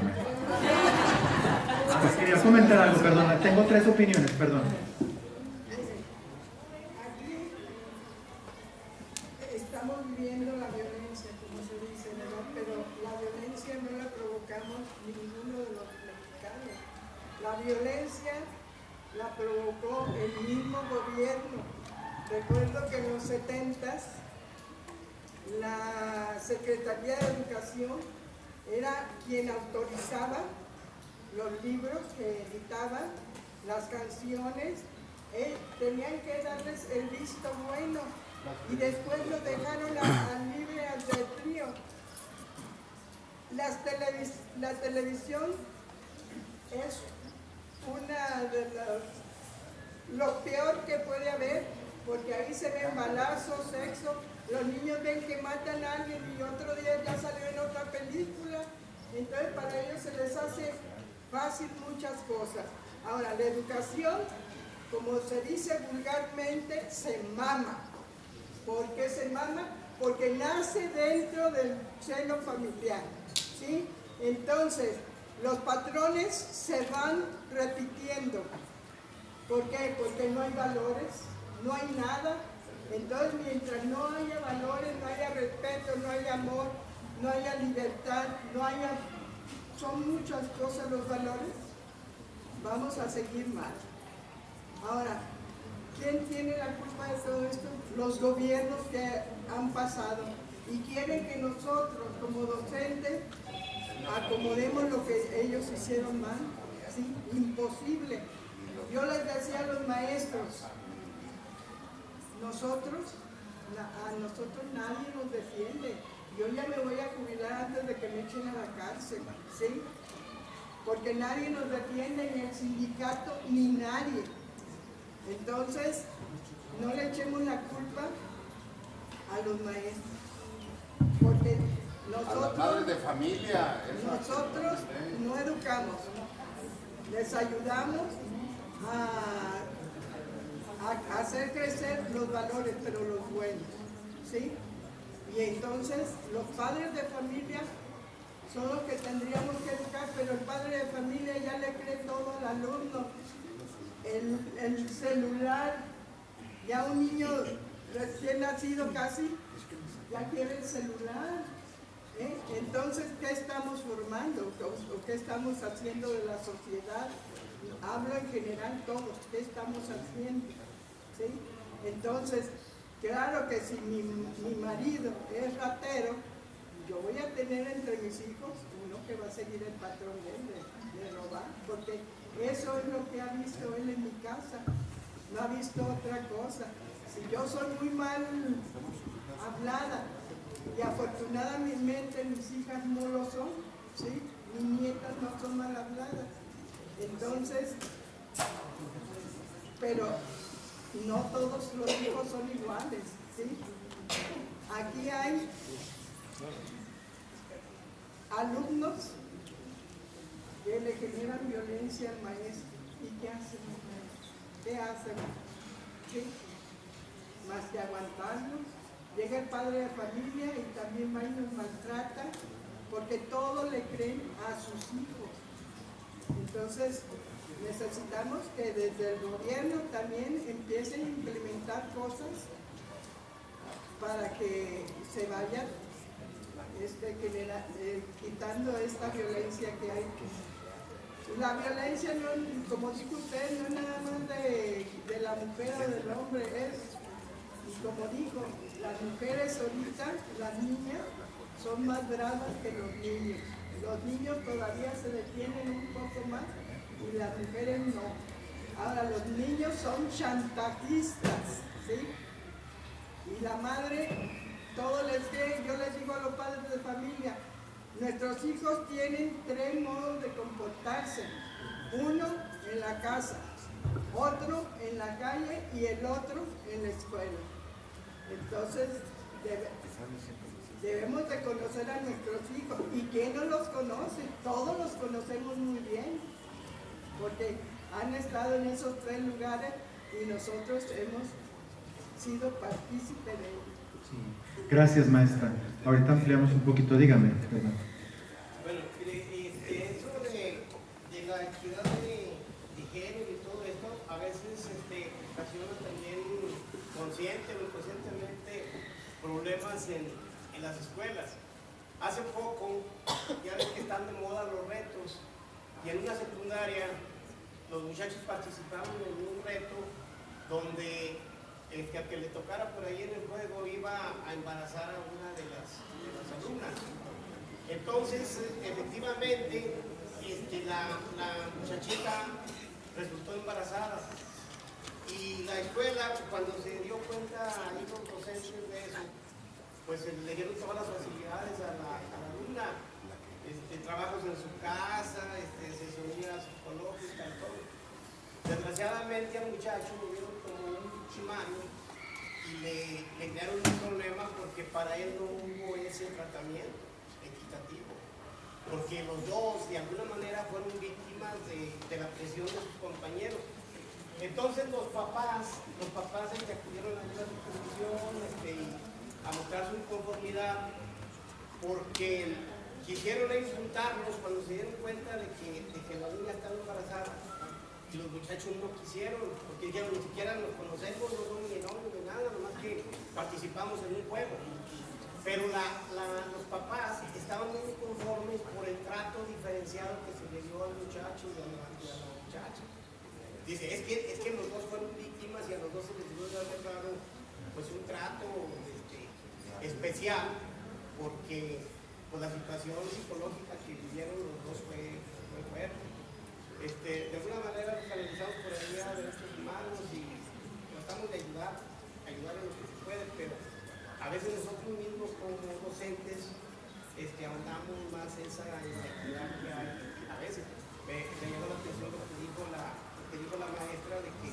Pues quería comentar algo, perdón, tengo 3 opiniones, perdón. Aquí estamos viviendo la violencia, como se dice, ¿verdad? Pero la violencia no la provocamos ninguno de los mexicanos. La violencia la provocó el mismo gobierno. Recuerdo que en los 70s la Secretaría de Educación era quien autorizaba los libros que editaban, las canciones, tenían que darles el visto bueno y después lo dejaron al libre albedrío. La televisión es una de lo peor que puede haber, porque ahí se ven balazos, sexo, los niños ven que matan a alguien y otro día ya salió en otra película, entonces para ellos se les hace fácil muchas cosas. Ahora, la educación, como se dice vulgarmente, se mama. ¿Por qué se mama? Porque nace dentro del seno familiar, ¿sí? Entonces, los patrones se van repitiendo. ¿Por qué? Porque no hay valores, no hay nada. Entonces, mientras no haya valores, no haya respeto, no haya amor, no haya libertad, no haya, son muchas cosas los valores, vamos a seguir mal. Ahora, ¿quién tiene la culpa de todo esto? Los gobiernos que han pasado y quieren que nosotros como docentes acomodemos lo que ellos hicieron mal. ¿Sí? Imposible. Yo les decía a los maestros, a nosotros nadie nos defiende. Yo ya me voy a jubilar antes de que me echen a la cárcel, ¿sí? Porque nadie nos defiende, ni el sindicato, ni nadie. Entonces, no le echemos la culpa a los maestros, porque nosotros, padres de familia, nosotros no educamos, les ayudamos a hacer crecer los valores, pero los buenos, ¿sí? Y entonces los padres de familia son los que tendríamos que educar, pero el padre de familia ya le cree todo al alumno. El celular, ya un niño recién nacido casi, ya quiere el celular. Entonces, ¿qué estamos formando? ¿O qué estamos haciendo de la sociedad? Hablo en general todos, ¿qué estamos haciendo? ¿Sí? Entonces, claro que si mi marido es ratero, yo voy a tener entre mis hijos uno que va a seguir el patrón de robar, porque eso es lo que ha visto él en mi casa, no ha visto otra cosa. Si yo soy muy mal hablada, y afortunadamente mis hijas no lo son, ¿sí? Mis nietas no son mal habladas. Entonces, pero no todos los hijos son iguales, ¿sí? Aquí hay alumnos que le generan violencia al maestro. ¿Y qué hacen los maestros? ¿Qué hacen? ¿Sí? Más que aguantarlos. Llega el padre de familia y también va y nos maltrata, porque todo le creen a sus hijos. Entonces, necesitamos que desde el gobierno también empiecen a implementar cosas para que se vaya quitando esta violencia que hay. La violencia, no, como dijo usted, no es nada más de la mujer o del hombre, es, como dijo, las mujeres ahorita, las niñas, son más bravas que los niños. Los niños todavía se detienen un poco más y las mujeres no. Ahora, los niños son chantajistas, ¿sí? Y la madre, todo les quiere. Yo les digo a los padres de familia, nuestros hijos tienen 3 modos de comportarse. Uno en la casa, otro en la calle y el otro en la escuela. Entonces, debemos de conocer a nuestros hijos. ¿Y quién no los conoce? Todos los conocemos muy bien, porque han estado en esos 3 lugares y nosotros hemos sido partícipes de ellos. Sí. Gracias, maestra. Ahorita ampliamos un poquito, dígame. Bueno, eso de la equidad de género y todo esto, a veces ocasiona también consciente o inconscientemente problemas en las escuelas. Hace poco, ya ves que están de moda los retos, y en una secundaria los muchachos participaron en un reto donde el que le tocara por ahí en el juego iba a embarazar a una de las alumnas. Entonces, efectivamente, la muchachita resultó embarazada. Y la escuela, cuando se dio cuenta ahí los docentes de eso, pues le dieron todas las facilidades a la alumna, trabajos en su casa, asesoría psicológica, todo. Desgraciadamente al muchacho lo vieron como un chimario y le crearon un problema porque para él no hubo ese tratamiento equitativo, porque los dos de alguna manera fueron víctimas de la presión de sus compañeros. Entonces los papás acudieron a la comisión a mostrar su inconformidad porque quisieron insultarnos cuando se dieron cuenta de que la niña estaba embarazada y los muchachos no quisieron, porque dijeron ni siquiera nos conocemos, no somos ni novios ni nada, nomás que participamos en un juego. pero los papás estaban muy conformes por el trato diferenciado que se le dio al muchacho y a la muchacha. Dice, es que los dos fueron víctimas y a los dos se les dio pues un trato especial, porque pues, la situación psicológica que vivieron los dos fue fuerte. De alguna manera nos canalizamos por el Día de Derechos Humanos y tratamos de ayudar en lo que se puede, pero a veces nosotros mismos como docentes ahondamos más esa inequidad que hay. A veces me llamó la atención lo que dijo la maestra, de que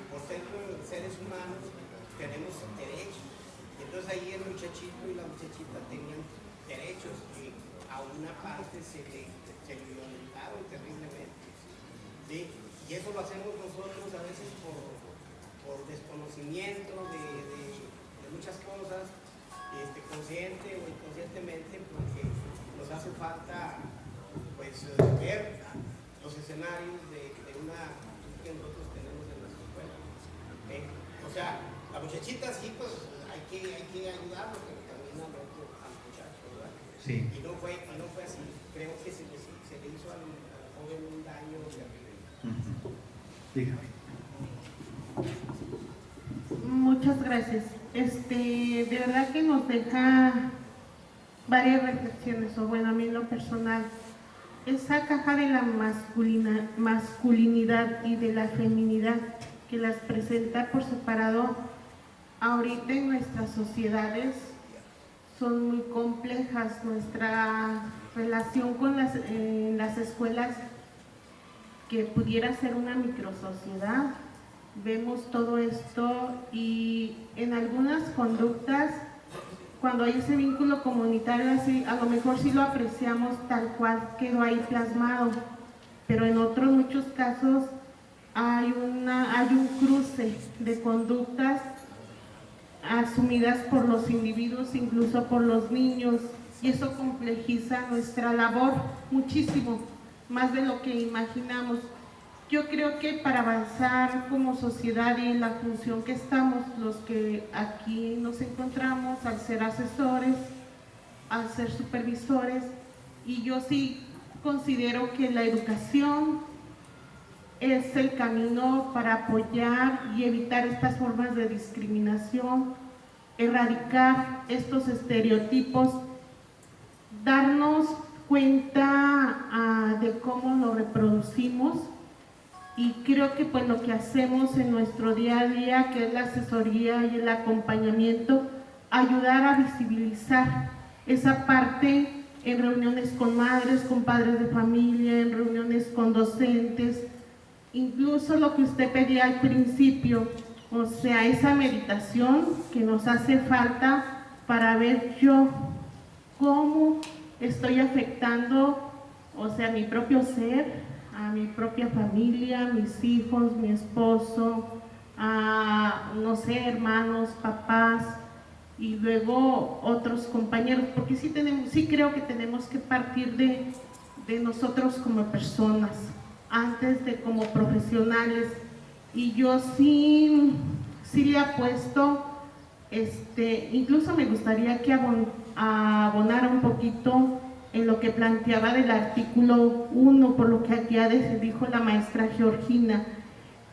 por ser seres humanos tenemos derechos. Entonces ahí el muchachito y la muchachita tenían derechos que a una parte se le violentaron terriblemente. ¿Sí? Y eso lo hacemos nosotros a veces por desconocimiento de muchas cosas, consciente o inconscientemente, porque nos hace falta pues ver los escenarios de una que nosotros tenemos en nuestra escuela. O sea, la muchachita sí, pues hay que ayudarlo, pero también al muchacho, ¿verdad? Sí. Y no fue así. Creo que se le hizo al joven un daño terrible. Dígame. Muchas gracias. De verdad que nos deja varias reflexiones, o bueno, a mí en lo personal, esa caja de la masculinidad y de la feminidad que las presenta por separado ahorita en nuestras sociedades son muy complejas. Nuestra relación con las escuelas, que pudiera ser una microsociedad, vemos todo esto y en algunas conductas, cuando hay ese vínculo comunitario así, a lo mejor sí lo apreciamos tal cual quedó ahí plasmado, pero en otros muchos casos hay un cruce de conductas asumidas por los individuos, incluso por los niños, y eso complejiza nuestra labor muchísimo, más de lo que imaginamos. Yo creo que para avanzar como sociedad y en la función que estamos, los que aquí nos encontramos, al ser asesores, al ser supervisores, y yo sí considero que la educación es el camino para apoyar y evitar estas formas de discriminación, erradicar estos estereotipos, darnos cuenta de cómo lo reproducimos. Y creo que pues lo que hacemos en nuestro día a día, que es la asesoría y el acompañamiento, ayudar a visibilizar esa parte en reuniones con madres, con padres de familia, en reuniones con docentes, incluso lo que usted pedía al principio, o sea, esa meditación que nos hace falta para ver yo cómo estoy afectando, o sea, mi propio ser, a mi propia familia, mis hijos, mi esposo, a, no sé, hermanos, papás y luego otros compañeros, porque sí creo que tenemos que partir de nosotros como personas, antes de como profesionales. Y yo sí le apuesto, incluso me gustaría que abonara un poquito en lo que planteaba del artículo 1, por lo que aquí dijo la maestra Georgina.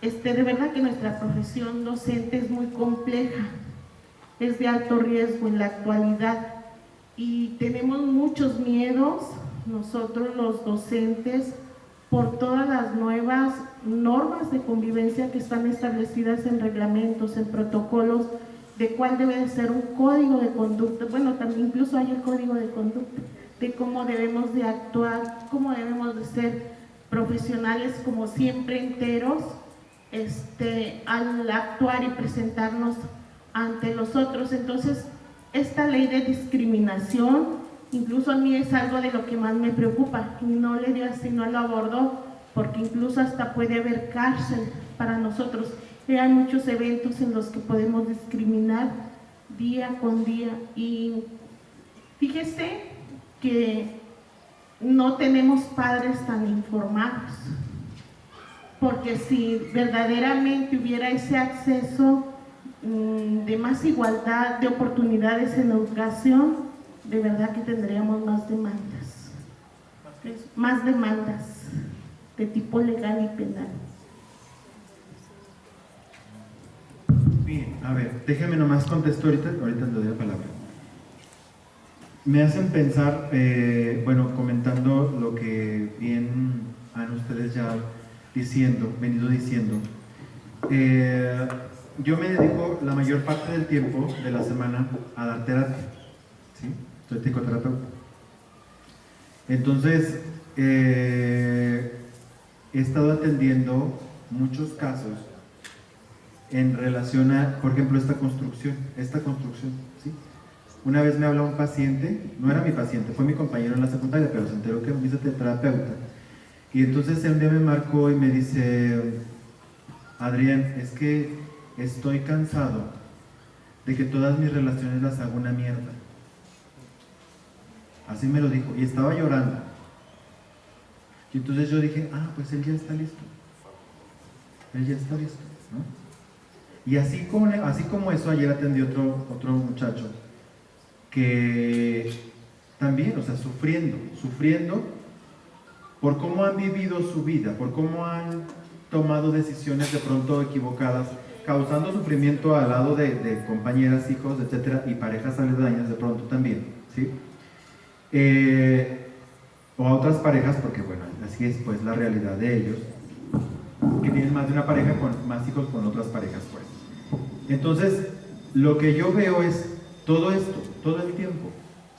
De verdad que nuestra profesión docente es muy compleja, es de alto riesgo en la actualidad y tenemos muchos miedos nosotros los docentes por todas las nuevas normas de convivencia que están establecidas en reglamentos, en protocolos, de cuál debe de ser un código de conducta. Bueno, también incluso hay el código de conducta, de cómo debemos de actuar, cómo debemos de ser profesionales como siempre enteros, al actuar y presentarnos ante los otros. Entonces, esta ley de discriminación, incluso a mí es algo de lo que más me preocupa, y no le dio así, no lo abordó, porque incluso hasta puede haber cárcel para nosotros. Y hay muchos eventos en los que podemos discriminar día con día, y fíjese que no tenemos padres tan informados, porque si verdaderamente hubiera ese acceso de más igualdad de oportunidades en la educación, de verdad que tendríamos más demandas de tipo legal y penal. Bien, a ver, déjeme nomás contesto ahorita le doy la palabra. Me hacen pensar, bueno, comentando lo que bien han ustedes ya venido diciendo. Yo me dedico la mayor parte del tiempo de la semana a dar terapia, ¿sí? Soy psicoterapeuta. Entonces, he estado atendiendo muchos casos en relación a, por ejemplo, esta construcción, ¿sí? Una vez me habló un paciente, no era mi paciente, fue mi compañero en la secundaria, pero se enteró que me hice terapeuta. Y entonces un día me marcó y me dice: Adrián, es que estoy cansado de que todas mis relaciones las hago una mierda. Así me lo dijo, y estaba llorando. Y entonces yo dije: pues él ya está listo. Él ya está listo, ¿no? Y así como eso, ayer atendí otro muchacho que también, o sea, sufriendo por cómo han vivido su vida, por cómo han tomado decisiones de pronto equivocadas, causando sufrimiento al lado de compañeras, hijos, etcétera, y parejas aledañas de pronto también, ¿sí? O a otras parejas, porque bueno, así es pues la realidad de ellos, que tienen más de una pareja, con más hijos con otras parejas, pues. Entonces, lo que yo veo es todo esto, todo el tiempo,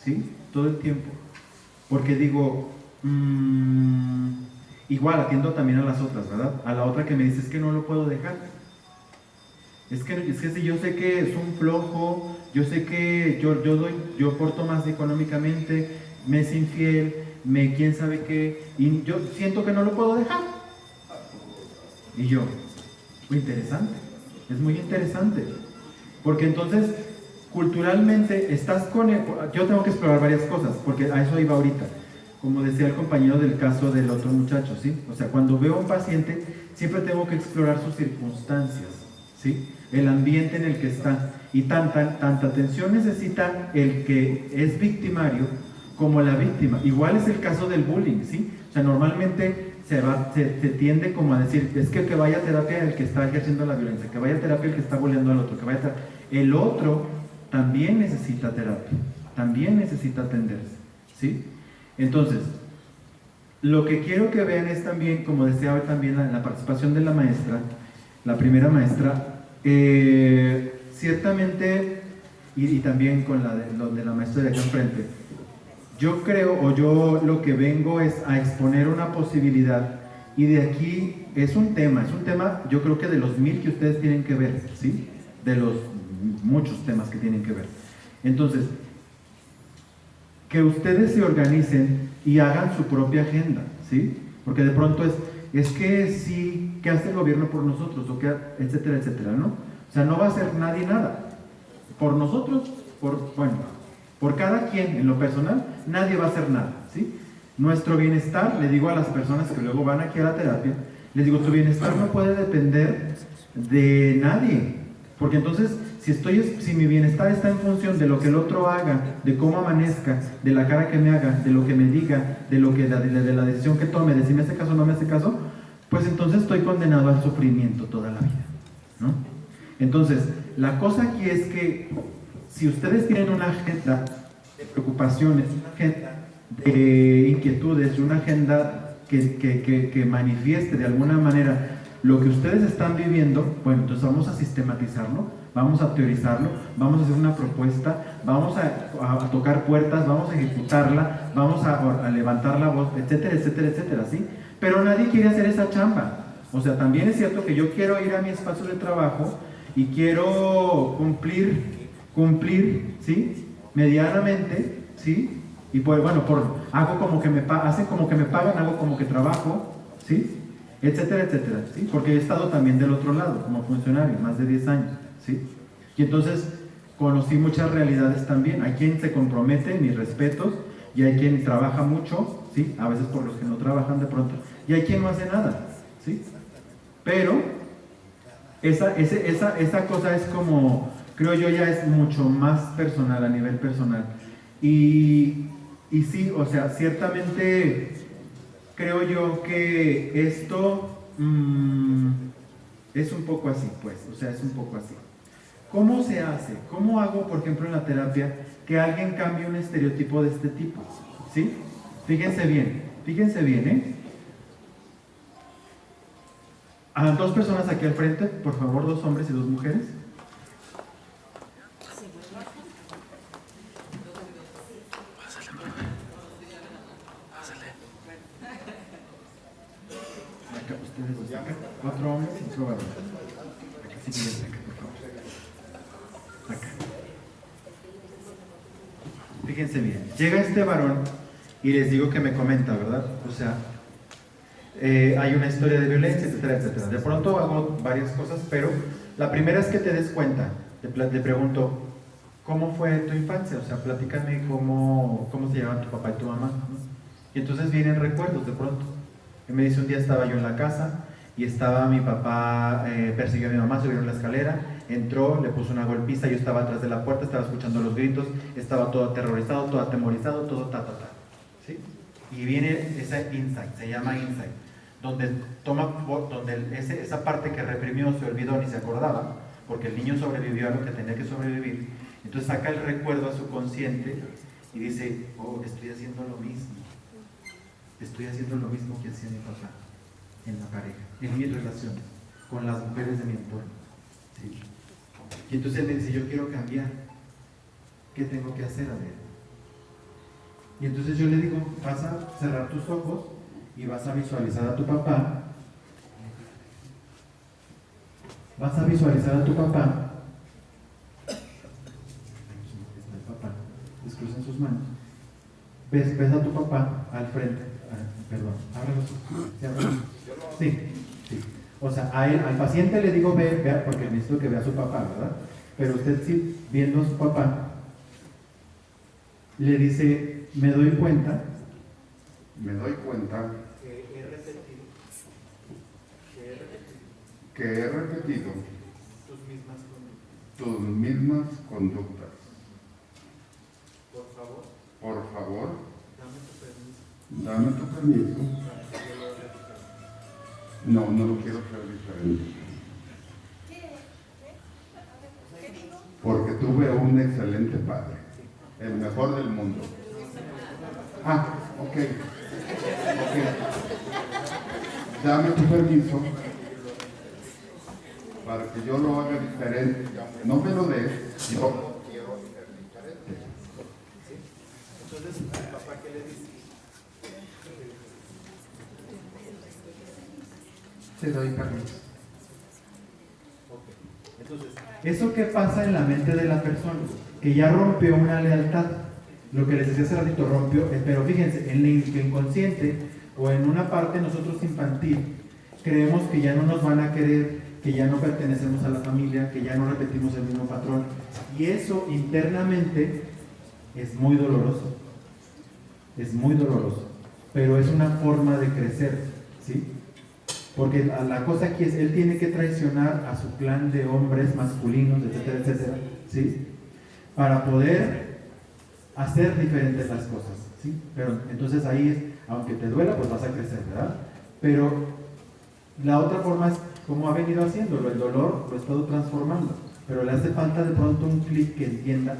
¿sí? Todo el tiempo. Porque digo, igual atiendo también a las otras, ¿verdad? A la otra que me dice: es que no lo puedo dejar. Es que si yo sé que es un flojo, yo sé que yo porto más económicamente, me es infiel, quién sabe qué, y yo siento que no lo puedo dejar. Y yo, muy interesante, es muy interesante, porque entonces culturalmente estás yo tengo que explorar varias cosas, porque a eso iba ahorita, como decía el compañero del caso del otro muchacho, ¿sí? O sea, cuando veo a un paciente, siempre tengo que explorar sus circunstancias, ¿sí? El ambiente en el que está, y tanta atención necesita el que es victimario como la víctima. Igual es el caso del bullying, ¿sí? O sea, normalmente se tiende como a decir: es que vaya a terapia el que está ejerciendo la violencia, que vaya a terapia el que está bulleando al otro, el otro también necesita terapia, también necesita atenderse, ¿sí? Entonces, lo que quiero que vean es también, como decía hoy también la participación de la maestra, la primera maestra, ciertamente, y también con lo de la maestra de acá enfrente, yo creo, o yo lo que vengo es a exponer una posibilidad, y de aquí es un tema, yo creo que de los 1000 que ustedes tienen que ver, ¿sí? De los muchos temas que tienen que ver. Entonces, que ustedes se organicen y hagan su propia agenda, ¿sí? Porque de pronto es que sí, ¿qué hace el gobierno por nosotros? O qué, etcétera, etcétera, ¿no? O sea, no va a hacer nadie nada. Por nosotros, por cada quien en lo personal, nadie va a hacer nada, ¿sí? Nuestro bienestar, le digo a las personas que luego van aquí a la terapia, les digo: tu bienestar no puede depender de nadie, porque entonces si mi bienestar está en función de lo que el otro haga, de cómo amanezca, de la cara que me haga, de lo que me diga, de la decisión que tome, de si me hace caso o no me hace caso, pues entonces estoy condenado al sufrimiento toda la vida, ¿no? Entonces, la cosa aquí es que si ustedes tienen una agenda de preocupaciones, una agenda de inquietudes, una agenda que manifieste de alguna manera lo que ustedes están viviendo, bueno, entonces vamos a sistematizarlo, vamos a teorizarlo, vamos a hacer una propuesta, vamos a tocar puertas, vamos a ejecutarla, vamos a levantar la voz, etcétera, etcétera, etcétera, ¿sí? Pero nadie quiere hacer esa chamba. O sea, también es cierto que yo quiero ir a mi espacio de trabajo y quiero cumplir, ¿sí? Medianamente, ¿sí? Y pues bueno, hago como que hacen como que me pagan, hago como que trabajo, ¿sí? Etcétera, etcétera, ¿sí? Porque he estado también del otro lado, como funcionario, más de 10 años, ¿sí? Y entonces conocí muchas realidades también. Hay quien se compromete, mis respetos, y hay quien trabaja mucho, ¿sí? A veces por los que no trabajan de pronto, y hay quien no hace nada, ¿sí? Pero esa cosa es como, creo yo, ya es mucho más personal, a nivel personal. Y sí, o sea, ciertamente creo yo que esto es un poco así, pues, o sea, es un poco así. ¿Cómo se hace? ¿Cómo hago, por ejemplo, en la terapia, que alguien cambie un estereotipo de este tipo? ¿Sí? Fíjense bien, ¿eh? A 2 personas aquí al frente, por favor, 2 hombres y 2 mujeres. Acá, ustedes dos, acá. 4 hombres y 4 varones. Acá, sí, miren acá, por favor. Acá. Fíjense bien, llega este varón y les digo que me comenta, ¿verdad? O sea, hay una historia de violencia, etcétera, etcétera. De pronto hago varias cosas, pero la primera es que te des cuenta. Le pregunto, ¿cómo fue tu infancia? O sea, platícame cómo se llamaban tu papá y tu mamá, ¿no? Y entonces vienen recuerdos de pronto. Y me dice, un día estaba yo en la casa y estaba mi papá, persiguió a mi mamá, subieron la escalera, entró, le puso una golpiza, yo estaba atrás de la puerta, estaba escuchando los gritos, estaba todo aterrorizado, todo atemorizado, todo ¿sí? Y viene ese insight, se llama insight, donde esa parte que reprimió se olvidó ni se acordaba, porque el niño sobrevivió a lo que tenía que sobrevivir. Entonces saca el recuerdo a su consciente y dice, oh, estoy haciendo lo mismo que hacía mi papá en la pareja, en mis relaciones, con las mujeres de mi entorno, ¿sí? Y entonces él me dice, yo quiero cambiar, ¿qué tengo que hacer? A ver. Y entonces yo le digo, vas a cerrar tus ojos y vas a visualizar a tu papá. Vas a visualizar a tu papá. Aquí está el papá. Descrucen sus manos. Ves a tu papá al frente. Perdón, abre los ojos. Sí, sí. O sea, al paciente le digo, vea, porque necesito que vea a su papá, ¿verdad? Pero usted sí, viendo a su papá, le dice, me doy cuenta que he repetido tus mismas conductas. Por favor, dame tu permiso. No lo quiero hacer diferente. Porque tuve un excelente padre, el mejor del mundo. Ok. Dame tu permiso para que yo lo haga diferente. No me lo des, yo quiero ser diferente. Entonces, ¿el papá qué le dice? Te doy permiso. Entonces, ¿eso qué pasa en la mente de la persona? Que ya rompió una lealtad. Lo que les decía hace ratito, rompió, pero fíjense, en el inconsciente o en una parte nosotros infantil, creemos que ya no nos van a querer, que ya no pertenecemos a la familia, que ya no repetimos el mismo patrón. Y eso internamente es muy doloroso. Es muy doloroso. Pero es una forma de crecer, ¿sí? Porque la cosa aquí es, él tiene que traicionar a su clan de hombres masculinos, etcétera, etcétera, ¿sí? Para poder hacer diferentes las cosas, ¿sí? Pero entonces ahí es, aunque te duela, pues vas a crecer, ¿verdad? Pero la otra forma es como ha venido haciéndolo, el dolor lo ha estado transformando, pero le hace falta de pronto un clic que entienda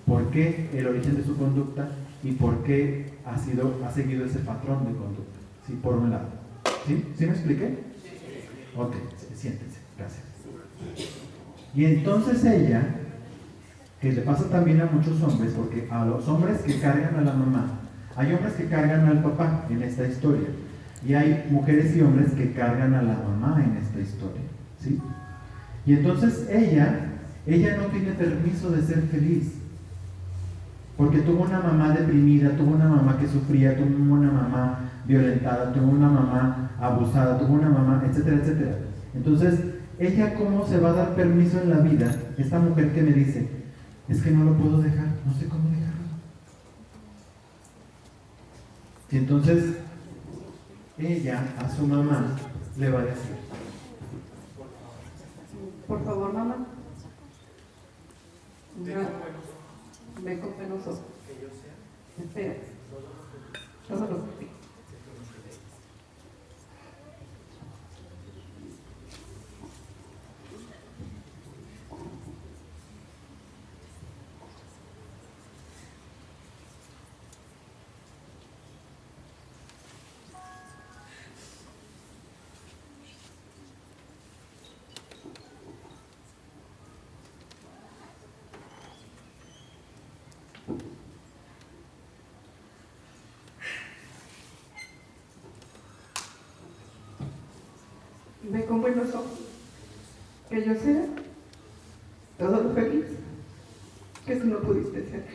por qué el origen de su conducta y por qué ha seguido ese patrón de conducta, ¿sí? Por un lado. ¿Sí? ¿Sí me expliqué? Sí. Ok, siéntense, gracias. Y entonces ella, que le pasa también a muchos hombres, porque a los hombres que cargan a la mamá, hay hombres que cargan al papá en esta historia, y hay mujeres y hombres que cargan a la mamá en esta historia, ¿sí? Y entonces ella no tiene permiso de ser feliz, porque tuvo una mamá deprimida, tuvo una mamá que sufría, tuvo una mamá violentada, tuvo una mamá abusada, tuvo una mamá, etcétera, etcétera. Entonces, ella cómo se va a dar permiso en la vida, esta mujer que me dice, es que no lo puedo dejar, no sé cómo dejarlo. Y entonces, ella a su mamá le va a decir, por favor, mamá. Ve con penoso. Que yo sea. Pero todo lo feliz. Ve con buenos ojos que yo sea todo lo feliz que tú no pudiste ser.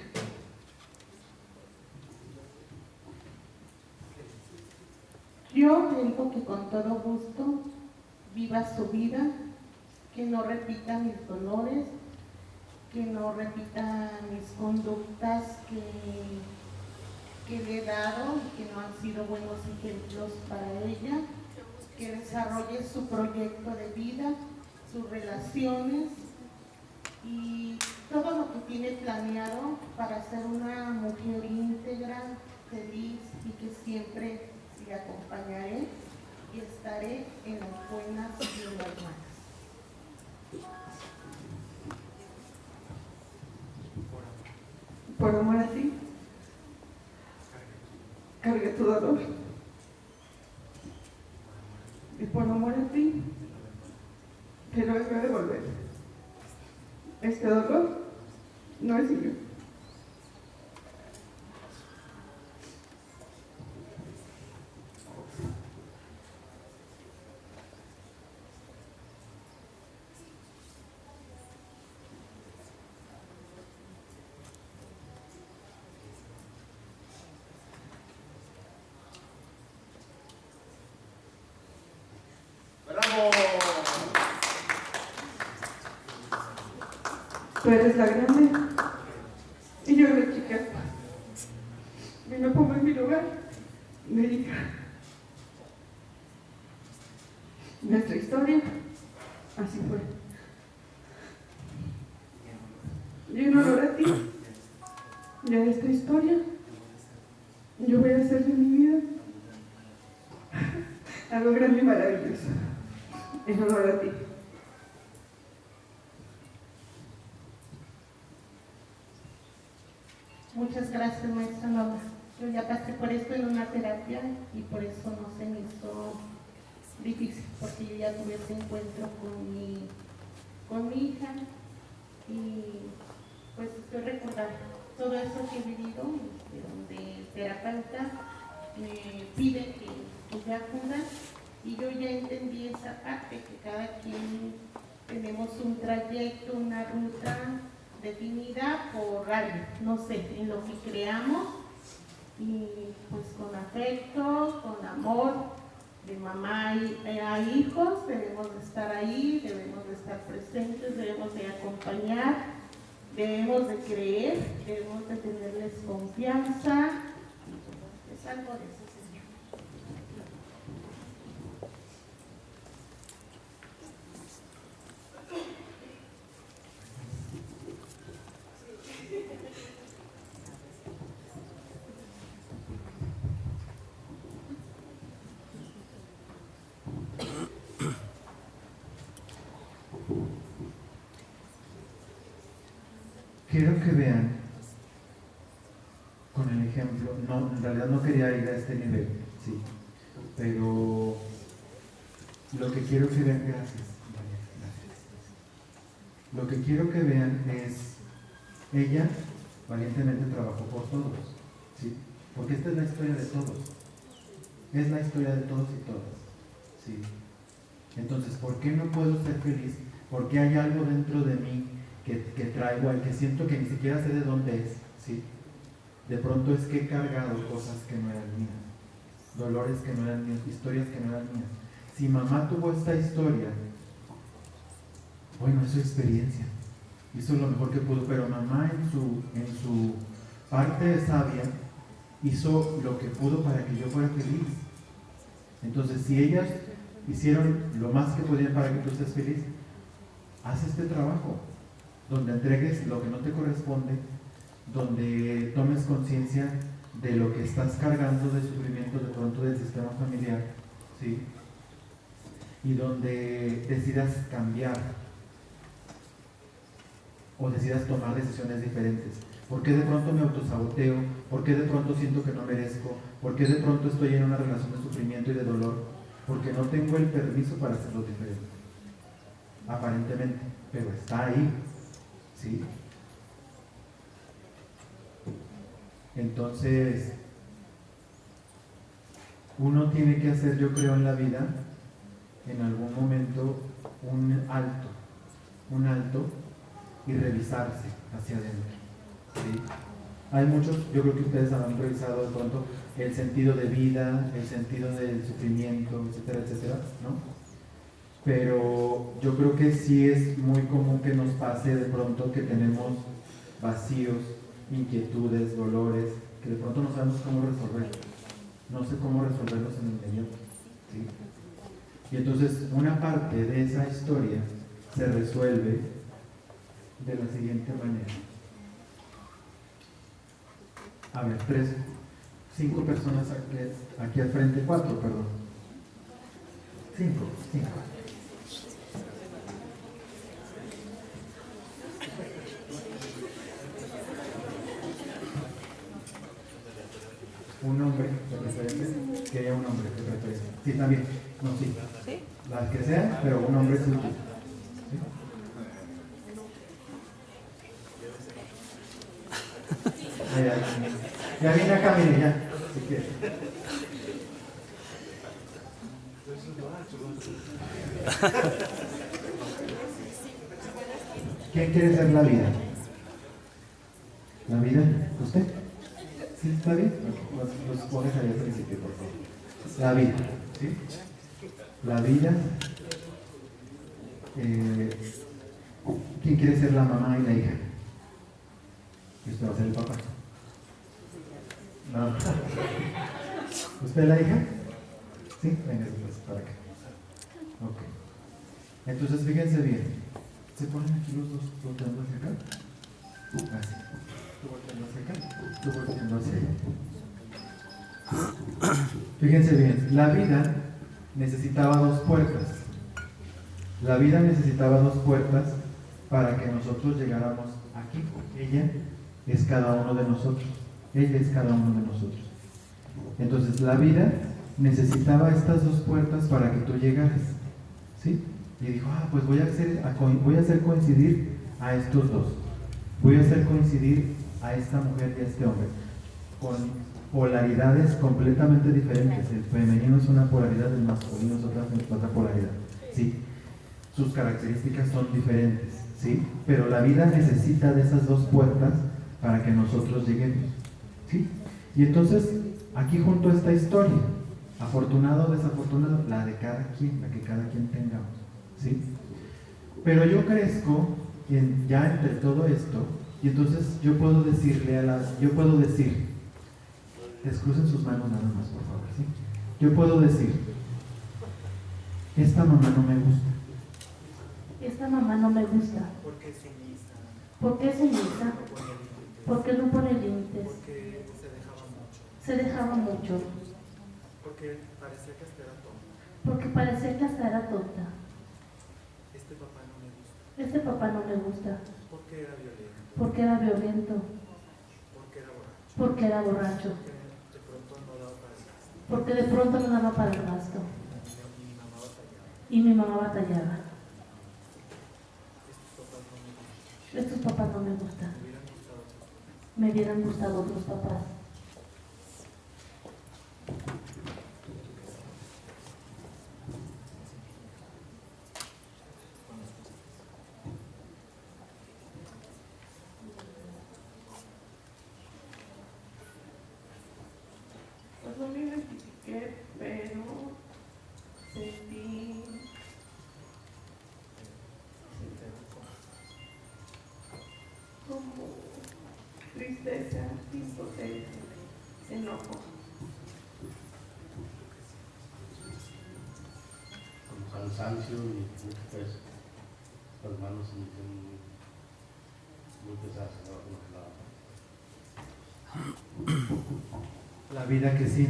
Yo digo que con todo gusto viva su vida, que no repita mis dolores, que no repita mis conductas que le he dado y que no han sido buenos ejemplos para ella, que desarrolle su proyecto de vida, sus relaciones y todo lo que tiene planeado para ser una mujer íntegra, feliz y que siempre le acompañaré y estaré en las buenas y en las malas. Por amor a ti, cargué tu dolor. Y por amor a ti, te lo voy a devolver. Este dolor no es mío. Tú eres la grande y yo la chica. Y me pongo en mi lugar de hija. Nuestra historia así fue. Y en honor a ti y a esta historia, yo voy a hacer de mi vida algo grande y maravilloso. En honor a ti. Muchas gracias, maestra Laura. Yo ya pasé por esto en una terapia y por eso no se me hizo difícil, porque yo ya tuve ese encuentro con mi hija y pues estoy recordando todo eso que he vivido, donde el terapeuta me pide que yo acuda y yo ya entendí esa parte, que cada quien tenemos un trayecto, una ruta definida por algo, no sé, en lo que creamos y pues con afecto, con amor de mamá a hijos, debemos de estar ahí, debemos de estar presentes, debemos de acompañar, debemos de creer, debemos de tenerles confianza, es algo de eso. Quiero que vean con el ejemplo, no, en realidad no quería ir a este nivel, sí, pero lo que quiero que vean, gracias. Lo que quiero que vean es, ella valientemente trabajó por todos, ¿sí? Porque esta es la historia de todos, es la historia de todos y todas, ¿sí? Entonces, ¿por qué no puedo ser feliz? Porque hay algo dentro de mí que traigo, al que siento que ni siquiera sé de dónde es, ¿sí? De pronto es que he cargado cosas que no eran mías, dolores que no eran míos, historias que no eran mías. Si mamá tuvo esta historia, bueno, es su experiencia, hizo lo mejor que pudo, pero mamá en su parte sabia hizo lo que pudo para que yo fuera feliz. Entonces, si ellas hicieron lo más que podían para que tú estés feliz, haz este trabajo, donde entregues lo que no te corresponde, donde tomes conciencia de lo que estás cargando de sufrimiento de pronto del sistema familiar, ¿sí? Y donde decidas cambiar o decidas tomar decisiones diferentes. ¿Por qué de pronto me autosaboteo? ¿Por qué de pronto siento que no merezco? ¿Por qué de pronto estoy en una relación de sufrimiento y de dolor? Porque no tengo el permiso para hacerlo diferente, aparentemente, pero está ahí, ¿sí? Entonces, uno tiene que hacer, yo creo, en la vida, en algún momento, un alto y revisarse hacia adentro, ¿sí? Hay muchos, yo creo que ustedes habrán revisado de pronto el sentido de vida, el sentido del sufrimiento, etcétera, etcétera, ¿no? Pero yo creo que sí es muy común que nos pase de pronto que tenemos vacíos, inquietudes, dolores, que de pronto no sabemos cómo resolver. No sé cómo resolverlos en el interior, ¿sí? Y entonces una parte de esa historia se resuelve de la siguiente manera. A ver, 5 personas aquí al frente, 4, perdón. 5. Un hombre de preferencia, que haya un hombre de preferencia. Sí, también, no, sí. Las que sean, pero un hombre es útil. ¿Sí? Ya viene acá, mire, ya, si quiere. ¿Quién quiere ser la vida? ¿La vida? ¿Usted? ¿Sí está bien? Los pones ahí al principio, por favor. La vida, ¿sí? La vida. ¿Quién quiere ser la mamá y la hija? ¿Y usted va a ser el papá? No. ¿Usted es la hija? Sí, venga, pues, para acá. Ok. Entonces, fíjense bien. ¿Se ponen aquí los dos volteando hacia acá? Así. Tú volteando hacia acá, tú volteando hacia allá. Fíjense bien, la vida necesitaba 2 puertas. La vida necesitaba 2 puertas para que nosotros llegáramos aquí. Ella es cada uno de nosotros. Ella es cada uno de nosotros. Entonces, la vida necesitaba estas 2 puertas para que tú llegaras, ¿sí? Y dijo, pues voy a hacer coincidir a estos 2. Voy a hacer coincidir a esta mujer y a este hombre con polaridades completamente diferentes. El femenino es una polaridad, el masculino es otra polaridad, ¿sí? Sus características son diferentes, ¿sí? Pero la vida necesita de esas 2 puertas para que nosotros lleguemos, ¿sí? Y entonces, aquí junto a esta historia, afortunado o desafortunado, la de cada quien, la que cada quien tengamos, ¿sí? Pero yo crezco ya entre todo esto, y entonces yo puedo decir, descrucen sus manos nada más, por favor, ¿sí? Yo puedo decir, esta mamá no me gusta. Esta mamá no me gusta. ¿Por qué se lisa? ¿Por qué se lisa? ¿Por qué no pone límites? Porque se dejaba mucho. Se dejaba mucho. Porque parecía que hasta era tonta. Porque parecía que hasta era tonta. Este papá no me gusta. Este papá no me gusta. Porque era violento. Porque era violento. Porque era borracho. Porque era borracho. De pronto no daba para el gasto. Porque de pronto no daba para el gasto. Y mi mamá batallaba. Y mi mamá batallaba. Estos papás no me gustan. Estos papás no me gustan. Me hubieran gustado otros. Me hubieran gustado otros papás. Pues no me identifiqué, pero sentí como tristeza, impotencia, enojo. Con cansancio y mucho peso. Las manos se sienten muy pesadas, ¿no? la vida que sí.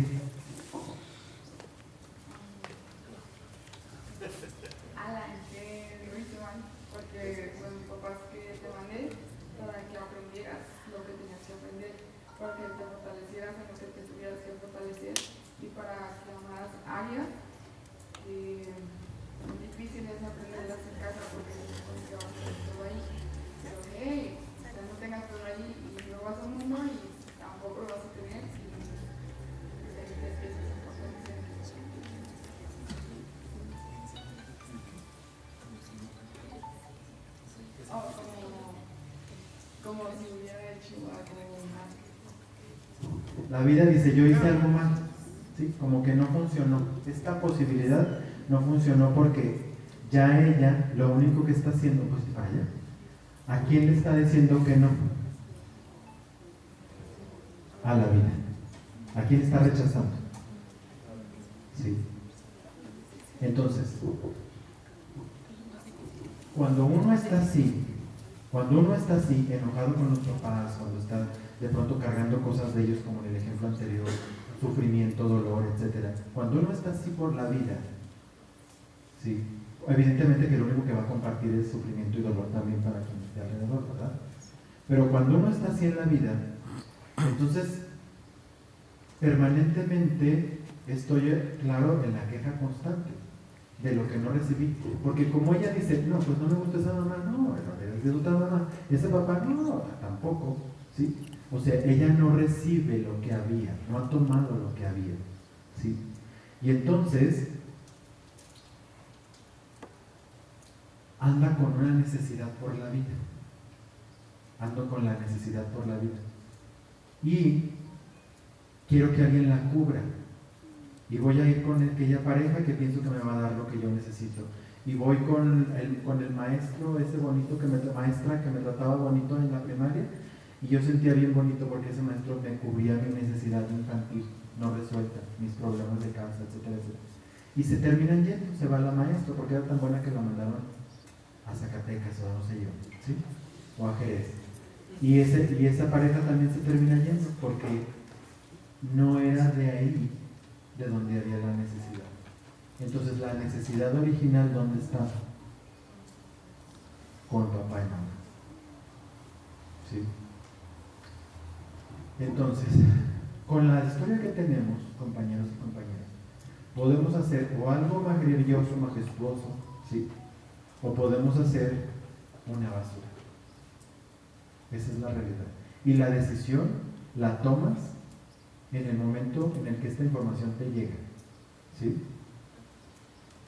Porque con mis papás que te mandé para que aprendieras lo que tenías que aprender, para que te fortalecieras en lo que te tuvieras que fortalecer y para que amaras áreas son difíciles aprenderlas en casa porque se supone que vas a hacer todo ahí. Pero hey, ya no tengas todo ahí y no vas a un mundo y tampoco lo vas a tener y es que eso es importante. Como si hubiera hecho algo mal. La vida dice, yo hice algo mal, ¿sí? Como que no funcionó. Esta posibilidad no funcionó porque ya ella lo único que está haciendo, pues vaya, ¿a quién le está diciendo que no? A la vida. ¿A quién está rechazando? Sí. Entonces, cuando uno está así, enojado con los papás, cuando está de pronto cargando cosas de ellos, como en el ejemplo anterior, sufrimiento, dolor, etc. Cuando uno está así por la vida, sí, evidentemente que lo único que va a compartir es sufrimiento y dolor también para quien esté alrededor, ¿verdad? Pero cuando uno está así en la vida, entonces permanentemente estoy, claro, en la queja constante de lo que no recibí, porque como ella dice, no, pues no me gusta esa mamá, no, es de otra mamá, ese papá, no, tampoco, ¿sí? O sea, ella no recibe lo que había, no ha tomado lo que había, ¿sí? Y entonces anda con una necesidad por la vida, ando con la necesidad por la vida, y quiero que alguien la cubra, y voy a ir con aquella pareja que pienso que me va a dar lo que yo necesito, y voy con el maestro ese bonito, maestra que me trataba bonito en la primaria, y yo sentía bien bonito porque ese maestro me cubría mi necesidad infantil no resuelta, mis problemas de casa, etcétera, etcétera. Y se terminan yendo, se va la maestra porque era tan buena que la mandaron a Zacatecas o no sé yo, ¿sí? O a Jerez. Y esa pareja también se termina yendo porque no era de ahí de donde había la necesidad. Entonces la necesidad original, ¿dónde está? Con papá y mamá. ¿Sí? Entonces, con la historia que tenemos, compañeros y compañeras, podemos hacer o algo maravilloso, majestuoso, ¿sí? O podemos hacer una basura. Esa es la realidad. Y la decisión la tomas en el momento en el que esta información te llega, ¿sí?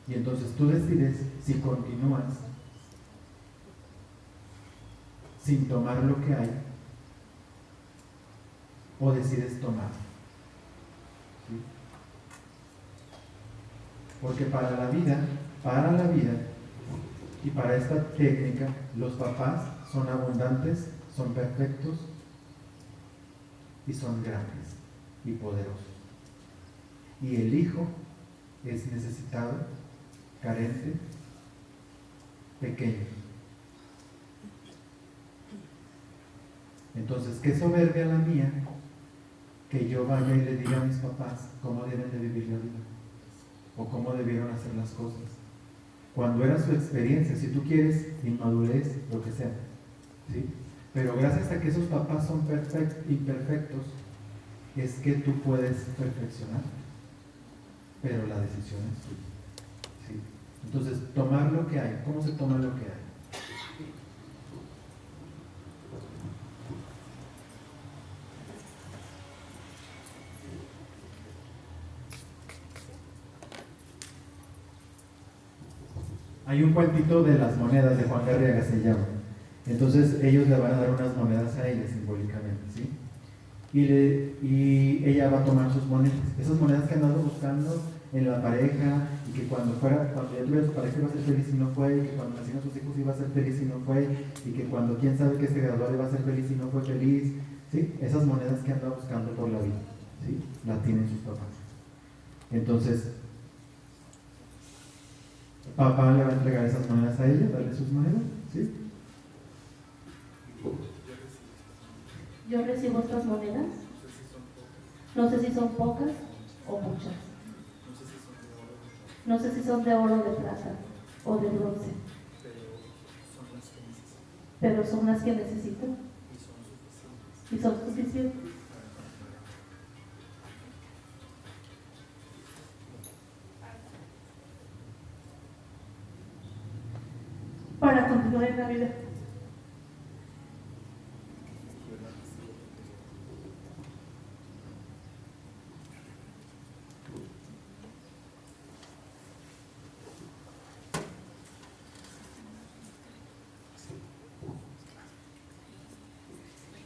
Y entonces tú decides si continúas sin tomar lo que hay o decides tomar, ¿sí? Porque para la vida y para esta técnica, los papás son abundantes, son perfectos y son grandes y poderosos. Y el hijo es necesitado, carente, pequeño. Entonces, qué soberbia la mía que yo vaya y le diga a mis papás cómo deben de vivir la vida o cómo debieron hacer las cosas, cuando era su experiencia, si tú quieres, inmadurez, lo que sea, ¿sí? Pero gracias a que esos papás son imperfectos, es que tú puedes perfeccionar, pero la decisión es tuya, ¿sí? Entonces, tomar lo que hay. ¿Cómo se toma lo que hay? Hay un cuentito de las monedas de Juan Garriaga, se llama. Entonces ellos le van a dar unas monedas a ella simbólicamente, ¿sí? Y ella va a tomar sus monedas, esas monedas que han andado buscando en la pareja, y que cuando ya tuviera su pareja iba a ser feliz y no fue, y que cuando nacieron sus hijos iba a ser feliz y no fue, y que cuando quién sabe que se graduara iba a ser feliz y no fue feliz, ¿sí? Esas monedas que anda buscando por la vida, ¿sí? Las tienen sus papás. Entonces, papá le va a entregar esas monedas a ella, darle sus monedas, ¿sí? Yo recibo estas monedas. No sé si son pocas o muchas. No sé si son de oro, de plata o de bronce. Pero son las que necesito. Y son suficientes. Para continuar en la vida.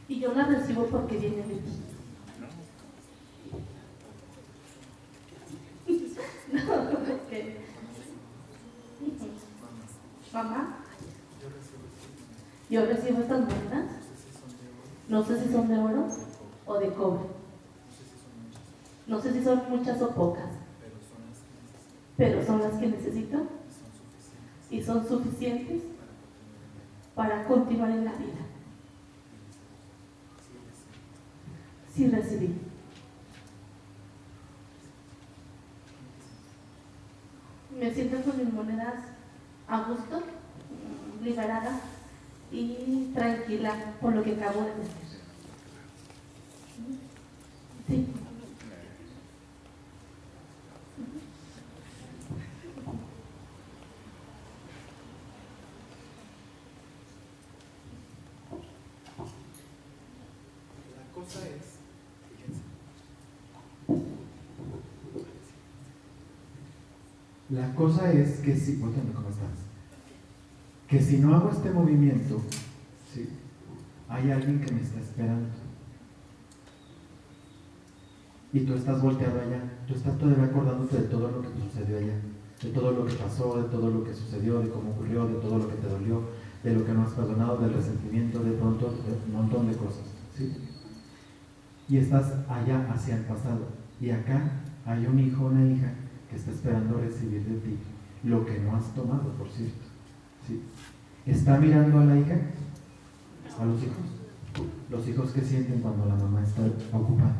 Y yo la recibo porque viene de ti. No, okay. Mamá, yo recibo estas monedas. No sé si son de oro o de cobre. No sé si son muchas o pocas. Pero son las que necesito. Y son suficientes para continuar en la vida. Sí recibí. Me siento con mis monedas a gusto, liberada y tranquila por lo que acabo de decir. Sí. La cosa es, la cosa es que si, ¿cómo estás? Que si no hago este movimiento, ¿sí? Hay alguien que me está esperando. Y tú estás volteado allá, tú estás todavía acordándote de todo lo que te sucedió allá, de todo lo que pasó, de todo lo que sucedió, de cómo ocurrió, de todo lo que te dolió, de lo que no has perdonado, del resentimiento, de pronto, de un montón de cosas, ¿sí? Y estás allá hacia el pasado, y acá hay un hijo o una hija que está esperando recibir de ti lo que no has tomado, por cierto, ¿sí? ¿Está mirando a la hija? ¿A los hijos? Los hijos que sienten cuando la mamá está ocupada.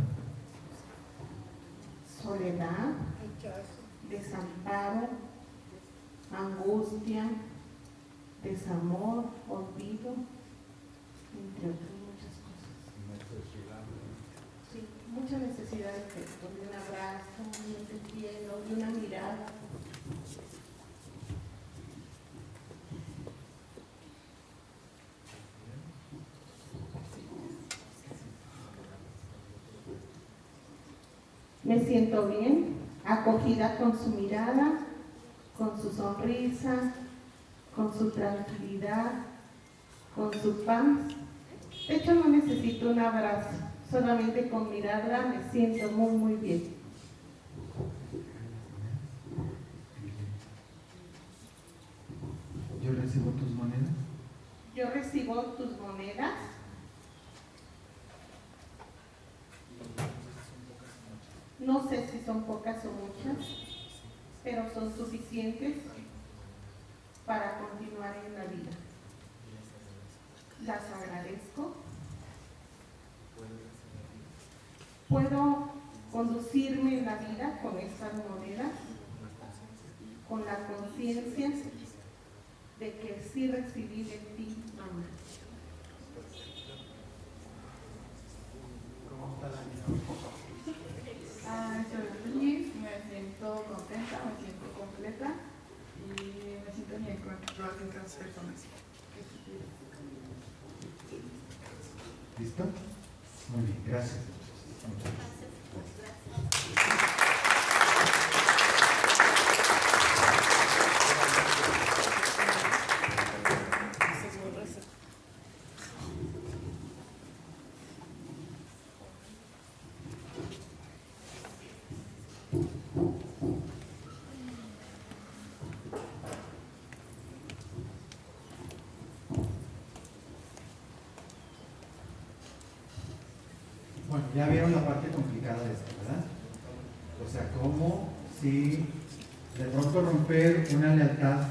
Soledad, desamparo, angustia, desamor, olvido, entre otras muchas cosas. Sí, mucha necesidad de afecto, de un abrazo, de un cielo, de una mirada. Me siento bien, acogida con su mirada, con su sonrisa, con su tranquilidad, con su paz. De hecho, no necesito un abrazo, solamente con mirarla me siento muy, muy bien. ¿Yo recibo tus monedas? Yo recibo tus monedas. No sé si son pocas o muchas, pero son suficientes para continuar en la vida. Las agradezco. Puedo conducirme en la vida con estas monedas, con la conciencia de que sí recibí de ti, mamá. ¿cómo está la vida? Estoy feliz, me siento contenta, me siento completa y me siento bien con todas estas personas. ¿Listo? Muy bien, gracias. Bueno, ya vieron la parte complicada de esto, ¿verdad? O sea, cómo si de pronto romper una lealtad,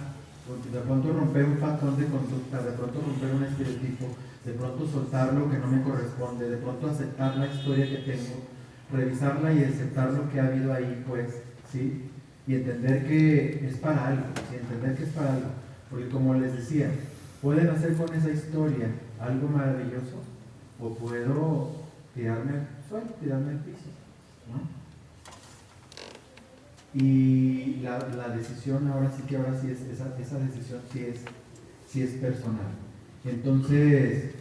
de pronto romper un patrón de conducta, de pronto romper un estereotipo, de pronto soltar lo que no me corresponde, de pronto aceptar la historia que tengo, revisarla y aceptar lo que ha habido ahí, pues, ¿sí? Y entender que es para algo, ¿sí? Entender que es para algo. Porque como les decía, pueden hacer con esa historia algo maravilloso o puedo tirarme al suelo, tirarme al piso, ¿no? Y la decisión ahora sí es, esa decisión sí es personal. Entonces,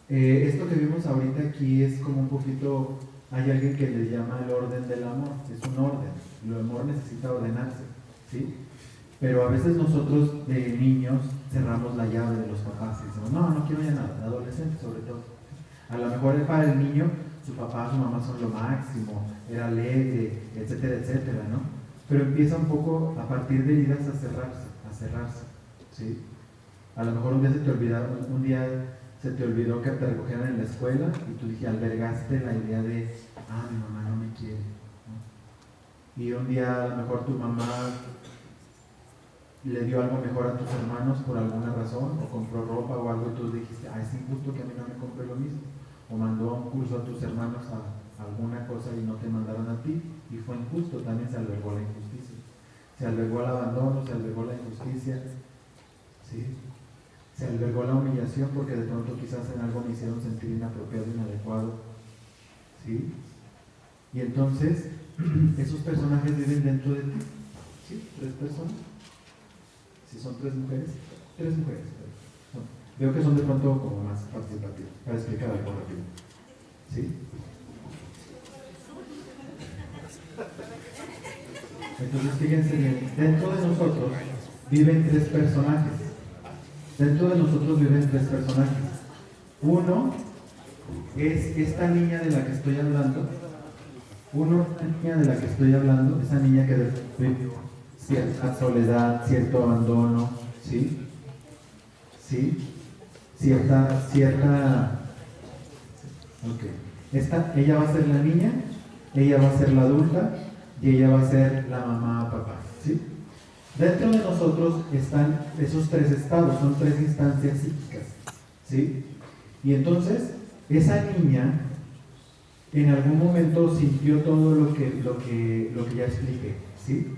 esto que vimos ahorita aquí es como un poquito, hay alguien que le llama el orden del amor, es un orden, el amor necesita ordenarse, ¿sí? Pero a veces nosotros de niños cerramos la llave de los papás y decimos, no quiero ya nada, adolescentes sobre todo. A lo mejor para el niño, su papá, su mamá son lo máximo, era alegre, etcétera, etcétera, ¿no? Pero empieza un poco a partir de heridas a cerrarse, ¿sí? A lo mejor un día se te olvidó que te recogieran en la escuela y tú albergaste la idea de, mi mamá no me quiere, ¿no? Y un día a lo mejor tu mamá le dio algo mejor a tus hermanos por alguna razón, o compró ropa o algo, y tú dijiste, es injusto que a mí no me compre lo mismo, o mandó a un curso a tus hermanos a alguna cosa y no te mandaron a ti, y fue injusto, también se albergó la injusticia, se albergó el abandono, se albergó la injusticia, ¿sí? Se albergó la humillación porque de pronto quizás en algo me hicieron sentir inapropiado, inadecuado, ¿sí? Y entonces, esos personajes viven dentro de ti, ¿sí? 3 personas. Si son 3 mujeres, 3 mujeres. No, veo que son de pronto como más participativos, para explicar algo rápido. ¿Sí? Entonces, fíjense bien, dentro de nosotros viven 3 personajes. Dentro de nosotros viven 3 personajes. Uno es esta niña de la que estoy hablando. Esa niña que vivió cierta soledad, cierto abandono, ¿sí? ¿Sí? Ella va a ser la niña, ella va a ser la adulta y ella va a ser la mamá, papá, ¿sí? Dentro de nosotros están esos 3 estados, son 3 instancias psíquicas, ¿sí? Y entonces, esa niña en algún momento sintió todo lo que ya expliqué, ¿sí?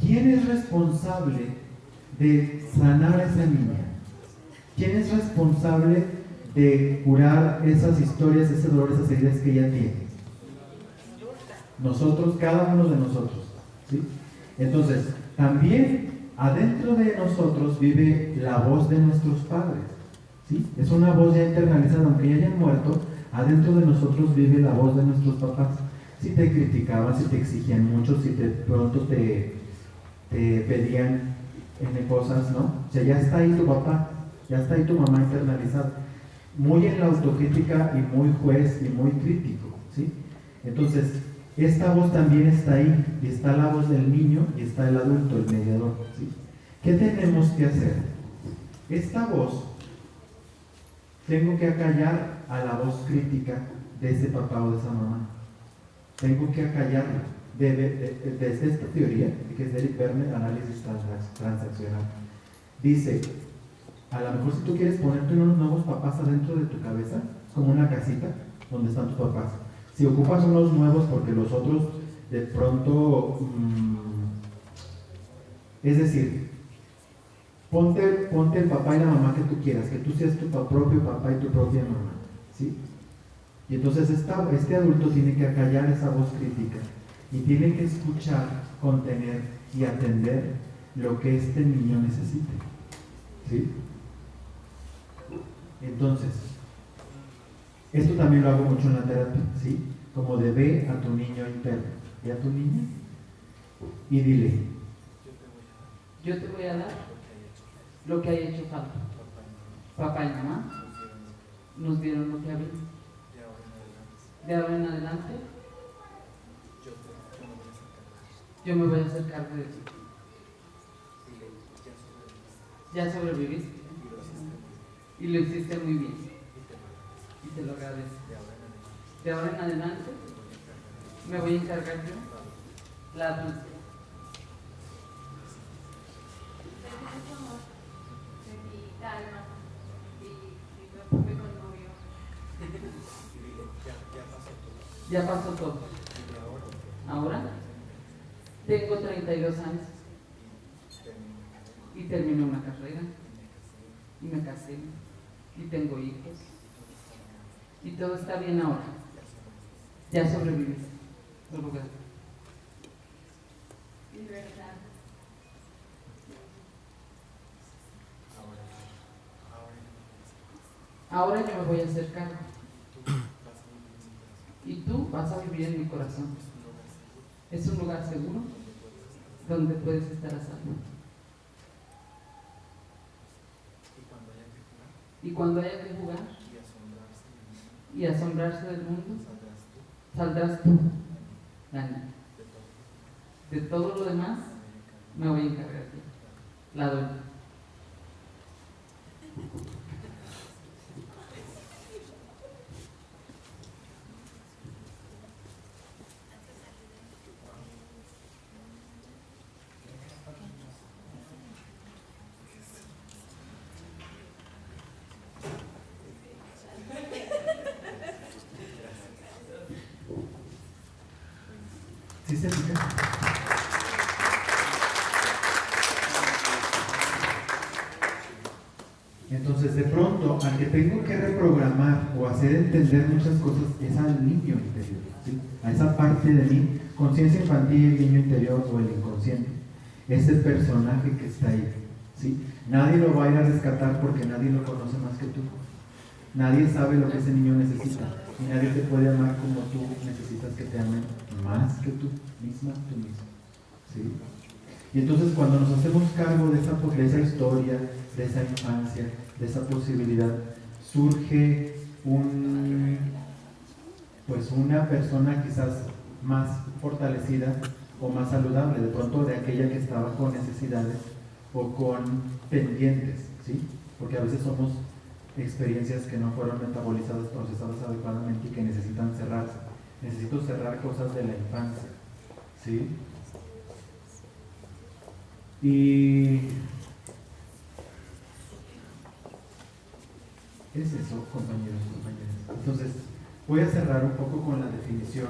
¿Quién es responsable de sanar a esa niña? ¿Quién es responsable de curar esas historias, ese dolor, esas heridas que ella tiene? Nosotros, cada uno de nosotros, ¿sí? Entonces, también adentro de nosotros vive la voz de nuestros padres, ¿sí? Es una voz ya internalizada, aunque ya hayan muerto, adentro de nosotros vive la voz de nuestros papás. Si te criticaban, si te exigían mucho, si de pronto te pedían cosas, ¿no? O sea, ya está ahí tu papá, ya está ahí tu mamá internalizada, muy en la autocrítica y muy juez y muy crítico, ¿sí? Entonces, esta voz también está ahí, y está la voz del niño y está el adulto, el mediador, ¿sí? ¿Qué tenemos que hacer? Esta voz, tengo que acallar a la voz crítica de ese papá o de esa mamá, tengo que acallarla. Desde esta teoría, que es de Eric Berne, análisis transaccional, dice, a lo mejor si tú quieres ponerte unos nuevos papás adentro de tu cabeza, es como una casita donde están tus papás. Si ocupas unos nuevos porque los otros de pronto, es decir, ponte el papá y la mamá que tú quieras, que tú seas tu propio papá y tu propia mamá, ¿sí? Y entonces este adulto tiene que acallar esa voz crítica y tiene que escuchar, contener y atender lo que este niño necesite, ¿sí? Entonces, esto también lo hago mucho en la terapia, ¿sí? Como de ve a tu niño interno, ve a tu niña y dile, yo te voy a dar lo que haya hecho falta. Papá y mamá nos dieron lo que había. De ahora en adelante, yo me voy a hacer cargo de ti. Ya sobreviviste. Y lo hiciste muy bien. Y te lo agradezco. De ahora en adelante, me voy a encargar yo, la adulta. De mi alma y me preocupé con el novio. Ya pasó todo. Ahora tengo 32 años y terminé una carrera y me casé y tengo hijos y todo está bien ahora. Ya sobreviví. Libertad. Ahora yo me voy a hacer cargo. Y tú vas a vivir en mi corazón. Es un lugar seguro donde puedes estar a salvo. Y cuando haya que jugar y asombrarse del mundo, saldrás tú, Dani. De todo lo demás, me voy a encargar yo. La doy. ¿Sí se fija? Entonces, de pronto, al que tengo que reprogramar o hacer entender muchas cosas es al niño interior, ¿sí? A esa parte de mí, conciencia infantil, niño interior o el inconsciente, ese personaje que está ahí, ¿sí? Nadie lo va a ir a rescatar porque nadie lo conoce más que tú. Nadie sabe lo que ese niño necesita y nadie te puede amar como tú necesitas que te amen más que tú misma, tú mismo, ¿sí? Y entonces cuando nos hacemos cargo de esa historia, de esa infancia, de esa posibilidad, surge una persona quizás más fortalecida o más saludable, de pronto de aquella que estaba con necesidades o con pendientes, ¿sí? Porque a veces somos experiencias que no fueron metabolizadas, procesadas adecuadamente y que necesitan cerrarse. Necesito cerrar cosas de la infancia, ¿sí? Y es eso, compañeros, compañeras. Entonces, voy a cerrar un poco con la definición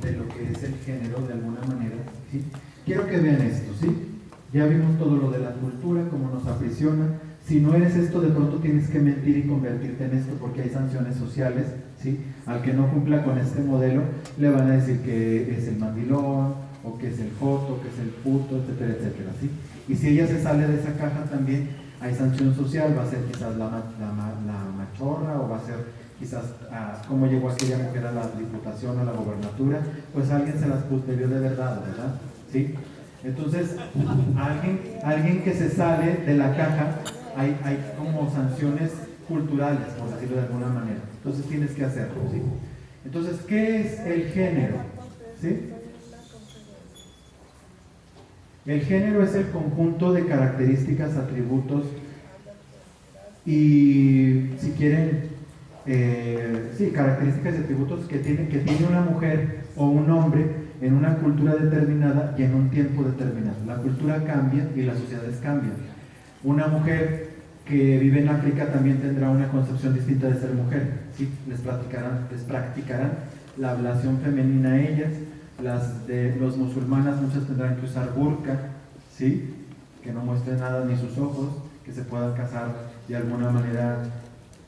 de lo que es el género de alguna manera, ¿sí? Quiero que vean esto, ¿sí? Ya vimos todo lo de la cultura, cómo nos aprisiona. Si no eres esto, de pronto tienes que mentir y convertirte en esto porque hay sanciones sociales, ¿sí? Al que no cumpla con este modelo, le van a decir que es el mandilón, o que es el joto, que es el puto, etcétera, etcétera, ¿sí? Y si ella se sale de esa caja también, hay sanción social, va a ser quizás la machorra, o va a ser quizás cómo llegó aquella mujer a la diputación o a la gobernatura, pues alguien se las debió de verdad, ¿verdad? ¿Sí? Entonces, alguien que se sale de la caja, hay como sanciones culturales, por decirlo de alguna manera. Entonces tienes que hacerlo, ¿sí? Entonces, ¿qué es el género? ¿Sí? El género es el conjunto de características, atributos y, si quieren, características y atributos que tiene una mujer o un hombre en una cultura determinada y en un tiempo determinado. La cultura cambia y las sociedades cambian. Una mujer que vive en África también tendrá una concepción distinta de ser mujer, ¿sí? Les practicarán la ablación femenina a ellas. Las de los musulmanas, muchas tendrán que usar burka, ¿sí? Que no muestren nada ni sus ojos, que se puedan casar de alguna manera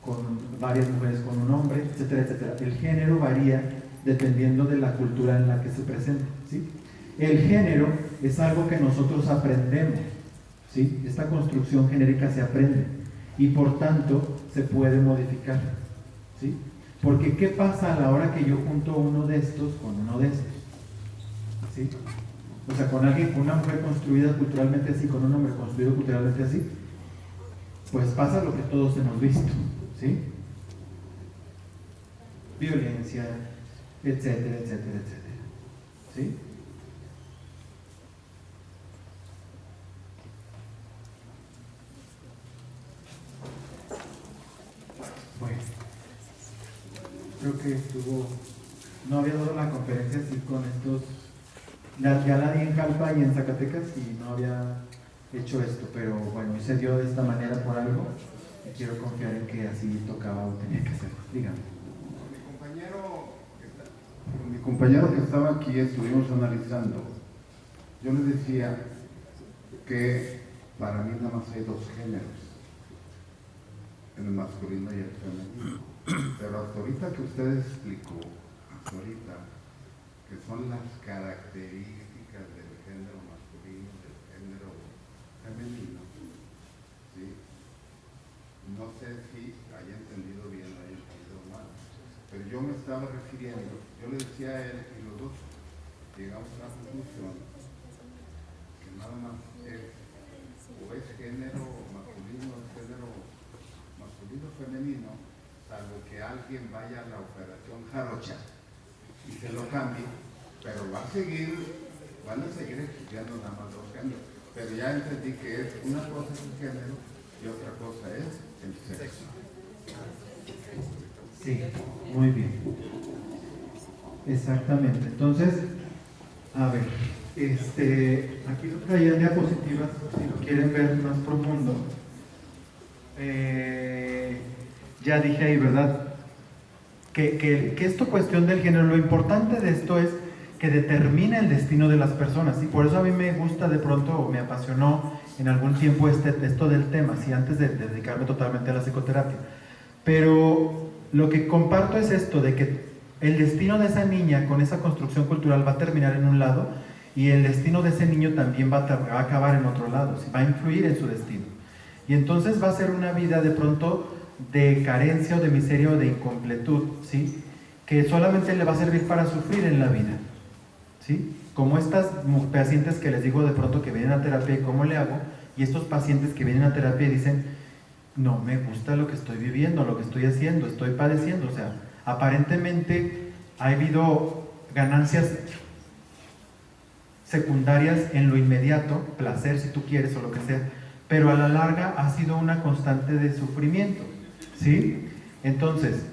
con varias mujeres con un hombre, etcétera, etcétera. El género varía dependiendo de la cultura en la que se presente, ¿sí? El género es algo que nosotros aprendemos, ¿sí? Esta construcción genérica se aprende y por tanto se puede modificar, ¿sí? Porque ¿qué pasa a la hora que yo junto uno de estos con uno de estos? ¿Sí? O sea, con una mujer construida culturalmente así, con un hombre construido culturalmente así, pues pasa lo que todos hemos visto, ¿sí? Violencia, etcétera, etcétera, etcétera, ¿sí? Bueno, creo que no había dado la conferencia así con estos. Ya la di en Jalpa y en Zacatecas y no había hecho esto, pero bueno, se dio de esta manera por algo y quiero confiar en que así tocaba o tenía que hacerlo. Dígame. Mi compañero el compañero que estaba aquí estuvimos analizando, yo le decía que para mí nada más hay dos géneros, el masculino y el femenino. Pero hasta ahorita que usted explicó, hasta ahorita, que son las características del género masculino y del género femenino, ¿sí? No sé si haya entendido bien o haya entendido mal, pero yo me estaba refiriendo, yo le decía a él y los dos llegamos a la conclusión que nada más es o es género masculino o es género masculino o femenino, salvo que alguien vaya a la operación jarocha y se lo cambie, pero van a seguir estudiando nada más dos géneros. Pero ya entendí que es una cosa es el género y otra cosa es el sexo. Sí, muy bien. Exactamente. Entonces, a ver, aquí lo traía en diapositivas, si lo quieren ver más profundo. Ya dije ahí, ¿verdad? Que esto cuestión del género, lo importante de esto es que determina el destino de las personas, y por eso a mí me gusta de pronto, o me apasionó en algún tiempo esto del tema, ¿sí? Antes de dedicarme totalmente a la psicoterapia. Pero lo que comparto es esto, de que el destino de esa niña con esa construcción cultural va a terminar en un lado, y el destino de ese niño también va a acabar en otro lado, ¿sí? Va a influir en su destino. Y entonces va a ser una vida de pronto de carencia o de miseria o de incompletud, ¿sí? Que solamente le va a servir para sufrir en la vida, ¿sí? Como estas pacientes que les digo de pronto que vienen a terapia y cómo le hago, y estos pacientes que vienen a terapia y dicen, no me gusta lo que estoy viviendo, lo que estoy haciendo, estoy padeciendo, o sea, aparentemente ha habido ganancias secundarias en lo inmediato, placer si tú quieres o lo que sea, pero a la larga ha sido una constante de sufrimiento, ¿sí? Entonces,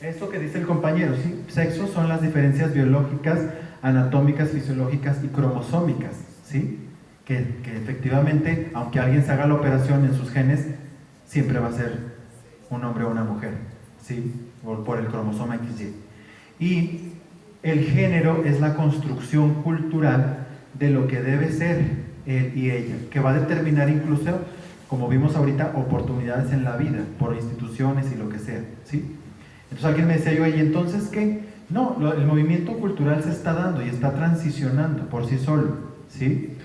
esto que dice el compañero, ¿sí? Sexo son las diferencias biológicas, anatómicas, fisiológicas y cromosómicas, ¿sí? Que efectivamente, aunque alguien se haga la operación en sus genes, siempre va a ser un hombre o una mujer, ¿sí? Por el cromosoma XY. Y el género es la construcción cultural de lo que debe ser él y ella, que va a determinar incluso, como vimos ahorita, oportunidades en la vida, por instituciones y lo que sea, ¿sí? Entonces alguien me decía yo, ¿y entonces qué? No, el movimiento cultural se está dando y está transicionando por sí solo, ¿sí?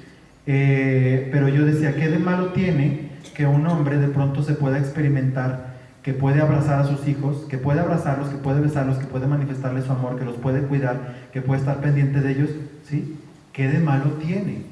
Pero yo decía, ¿qué de malo tiene que un hombre de pronto se pueda experimentar, que puede abrazar a sus hijos, que puede abrazarlos, que puede besarlos, que puede manifestarles su amor, que los puede cuidar, que puede estar pendiente de ellos, ¿sí? ¿Qué de malo tiene?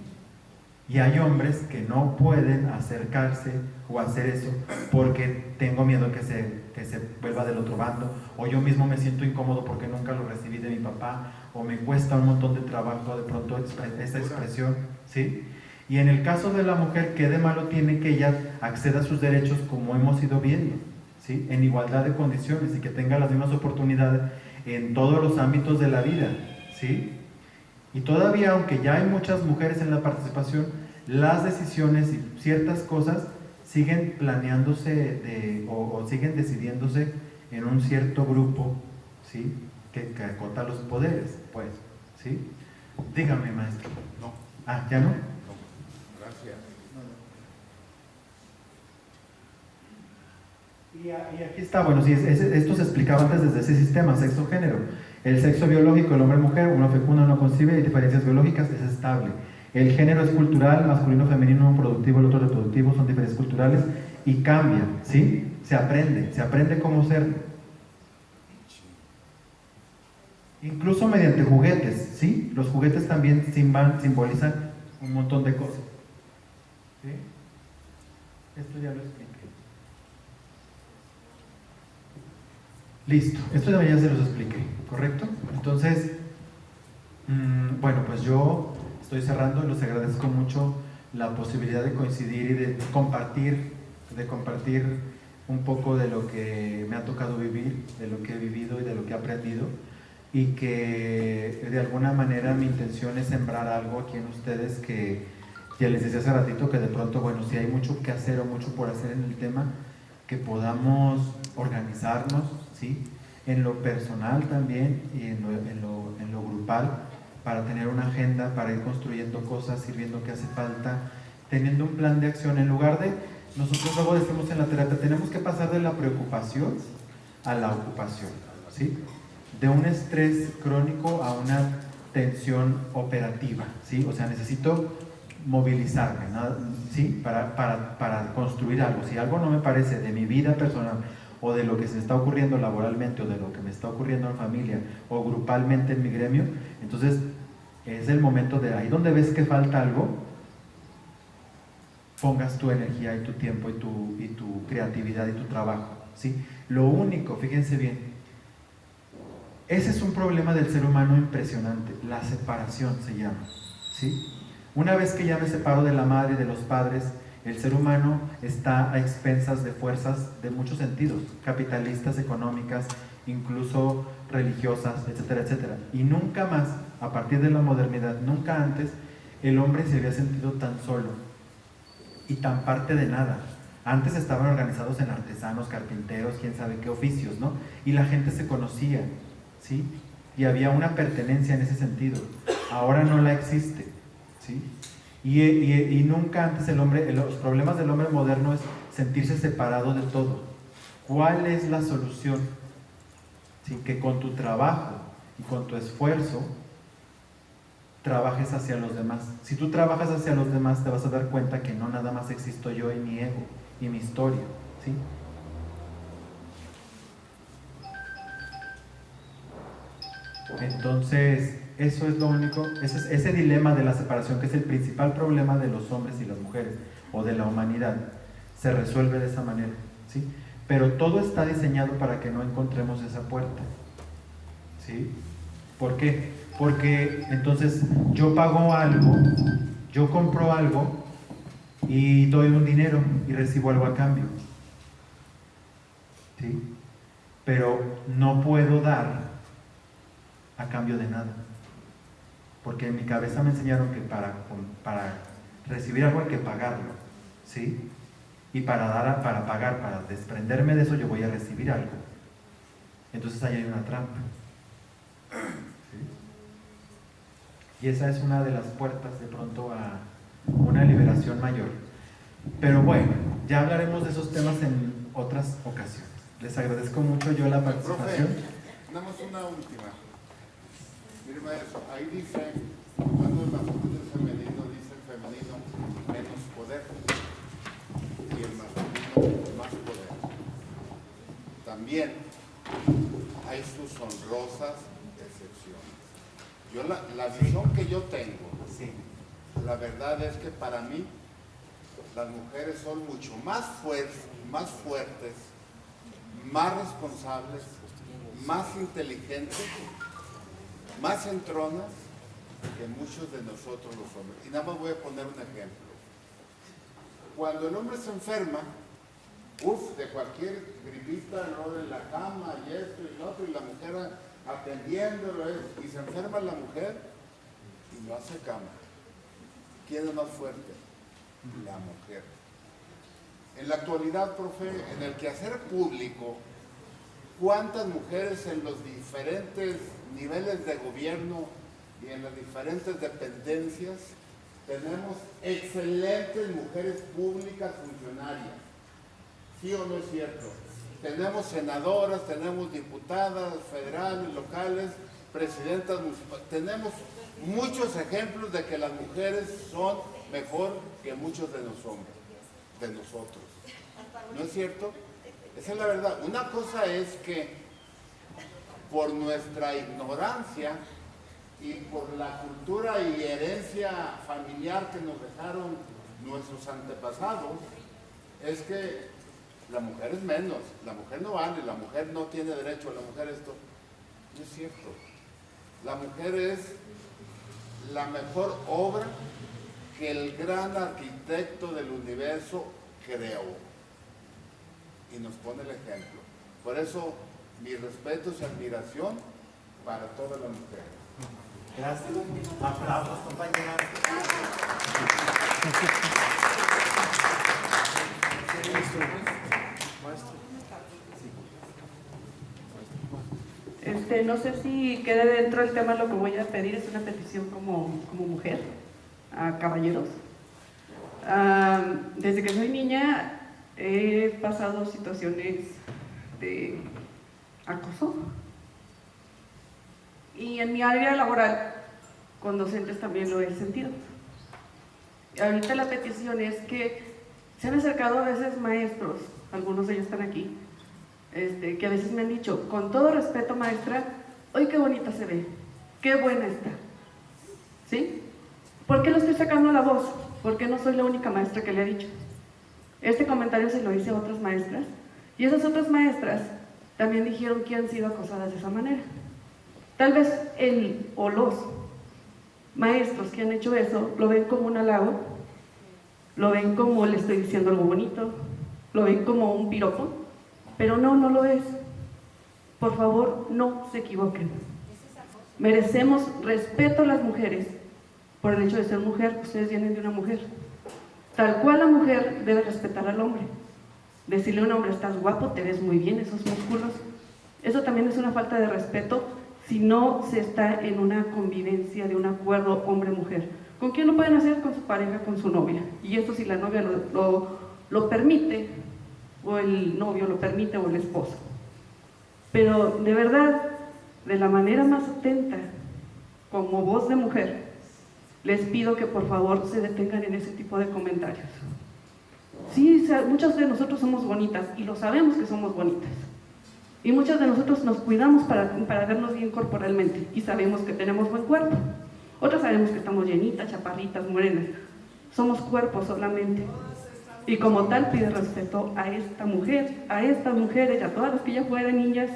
Y hay hombres que no pueden acercarse o hacer eso porque tengo miedo que se vuelva del otro bando, o yo mismo me siento incómodo porque nunca lo recibí de mi papá, o me cuesta un montón de trabajo de pronto esa expresión, ¿sí? Y en el caso de la mujer, ¿qué de malo tiene que ella acceda a sus derechos como hemos ido viendo, ¿sí? En igualdad de condiciones y que tenga las mismas oportunidades en todos los ámbitos de la vida, ¿sí? Y todavía, aunque ya hay muchas mujeres en la participación, las decisiones y ciertas cosas siguen planeándose o siguen decidiéndose en un cierto grupo, ¿sí? Que acota los poderes, pues, ¿sí? Dígame, maestro. No. Ah, ¿ya no? No. Gracias. Y aquí está, bueno, sí, esto se explicaba antes desde ese sistema, sexo-género. El sexo biológico, el hombre-mujer, uno fecunda, uno concibe, hay diferencias biológicas, es estable. El género es cultural, masculino, femenino, uno productivo, el otro reproductivo, son diferencias culturales y cambia, ¿sí? Se aprende cómo ser. Incluso mediante juguetes, ¿sí? Los juguetes también simbolizan un montón de cosas. ¿Sí? Esto ya lo expliqué. Listo, esto ya se los expliqué, ¿correcto? Entonces, bueno, pues yo estoy cerrando y les agradezco mucho la posibilidad de coincidir y de compartir un poco de lo que me ha tocado vivir, de lo que he vivido y de lo que he aprendido, y que de alguna manera mi intención es sembrar algo aquí en ustedes que ya les decía hace ratito, que de pronto, bueno, si hay mucho que hacer o mucho por hacer en el tema, que podamos organizarnos, ¿sí? En lo personal también y en grupal, para tener una agenda, para ir construyendo cosas, ir viendo qué hace falta, teniendo un plan de acción. En lugar de, nosotros luego decimos en la terapia, tenemos que pasar de la preocupación a la ocupación, ¿sí? De un estrés crónico a una tensión operativa, ¿sí? O sea, necesito movilizarme, ¿no? ¿Sí? Para construir algo. Si algo no me parece de mi vida personal o de lo que se está ocurriendo laboralmente o de lo que me está ocurriendo en familia o grupalmente en mi gremio, entonces es el momento de ahí donde ves que falta algo, pongas tu energía y tu tiempo y tu creatividad y tu trabajo, ¿sí? Lo único, fíjense bien, ese es un problema del ser humano impresionante, la separación se llama, ¿sí? Una vez que ya me separo de la madre y de los padres, el ser humano está a expensas de fuerzas de muchos sentidos, capitalistas, económicas, incluso religiosas, etcétera, etcétera. Y nunca más, a partir de la modernidad, nunca antes, el hombre se había sentido tan solo y tan parte de nada. Antes estaban organizados en artesanos, carpinteros, quién sabe qué oficios, ¿no? Y la gente se conocía, ¿sí? Y había una pertenencia en ese sentido. Ahora no la existe, ¿sí? Y nunca antes el hombre, los problemas del hombre moderno es sentirse separado de todo. ¿Cuál es la solución? ¿Sí? Que con tu trabajo y con tu esfuerzo trabajes hacia los demás. Si tú trabajas hacia los demás, te vas a dar cuenta que no nada más existo yo y mi ego y mi historia, ¿sí? Entonces, eso es lo único, ese dilema de la separación, que es el principal problema de los hombres y las mujeres, o de la humanidad, se resuelve de esa manera, ¿sí? Pero todo está diseñado para que no encontremos esa puerta, ¿sí? ¿Por qué? Porque entonces yo pago algo, yo compro algo y doy un dinero y recibo algo a cambio, ¿sí? Pero no puedo dar a cambio de nada, porque en mi cabeza me enseñaron que para recibir algo hay que pagarlo, ¿sí? Y para pagar, para desprenderme de eso, yo voy a recibir algo. Entonces ahí hay una trampa, ¿sí? Y esa es una de las puertas de pronto a una liberación mayor. Pero bueno, ya hablaremos de esos temas en otras ocasiones. Les agradezco mucho yo la participación. Profe, damos una última. Mire, maestro, ahí dice, cuando el masculino es femenino, dice el femenino menos poder y el masculino más poder. También hay sus honrosas excepciones. Yo la visión que yo tengo, Sí. la verdad es que para mí las mujeres son mucho más fuertes, más responsables, más inteligentes, más entronas que muchos de nosotros los hombres. Y nada más voy a poner un ejemplo. Cuando el hombre se enferma, de cualquier gripita, lo de la cama y esto y lo otro, y la mujer atendiéndolo, y se enferma la mujer y no hace cama. ¿Quién es más fuerte? La mujer. En la actualidad, profe, en el quehacer público, ¿cuántas mujeres en los diferentes niveles de gobierno y en las diferentes dependencias tenemos excelentes mujeres públicas funcionarias? ¿Sí o no es cierto? Tenemos senadoras, tenemos diputadas federales, locales, presidentas municipales. Tenemos muchos ejemplos de que las mujeres son mejor que muchos de nosotros. ¿No es cierto? Esa es la verdad. Una cosa es que por nuestra ignorancia y por la cultura y herencia familiar que nos dejaron nuestros antepasados, es que la mujer es menos, la mujer no vale, la mujer no tiene derecho, la mujer esto. No es cierto. La mujer es la mejor obra que el gran arquitecto del universo creó. Y nos pone el ejemplo. Por eso, mi respeto y admiración para todas las mujeres. Gracias. Aplausos, compañeras. Es No sé si quede dentro del tema lo que voy a pedir, es una petición como mujer, a caballeros. Desde que soy niña he pasado situaciones de acoso y en mi área laboral con docentes también lo he sentido. Ahorita la petición es que se han acercado a veces maestros, algunos de ellos están aquí, que a veces me han dicho, con todo respeto maestra, ¡ay qué bonita se ve! ¡Qué buena está! ¿Sí? ¿Por qué lo estoy sacando a la voz? Porque no soy la única maestra que le ha dicho. Este comentario se lo hice a otras maestras y esas otras maestras también dijeron que han sido acosadas de esa manera. Tal vez el o los maestros que han hecho eso lo ven como un halago, lo ven como le estoy diciendo algo bonito, lo ven como un piropo, pero no lo es. Por favor, no se equivoquen. Merecemos respeto a las mujeres por el hecho de ser mujer. Ustedes vienen de una mujer. Tal cual la mujer debe respetar al hombre. Decirle a un hombre, estás guapo, te ves muy bien, esos músculos. Eso también es una falta de respeto si no se está en una convivencia de un acuerdo hombre-mujer. ¿Con quién lo pueden hacer? Con su pareja, con su novia. Y esto si la novia lo permite, o el novio lo permite, o el esposo. Pero de verdad, de la manera más atenta, como voz de mujer, les pido que por favor se detengan en ese tipo de comentarios. Sí, muchas de nosotros somos bonitas, y lo sabemos que somos bonitas. Y muchas de nosotros nos cuidamos para vernos bien corporalmente, y sabemos que tenemos buen cuerpo. Otras sabemos que estamos llenitas, chaparritas, morenas. Somos cuerpos solamente. Y como tal pide respeto a estas mujeres y a todas las que ya fueran niñas,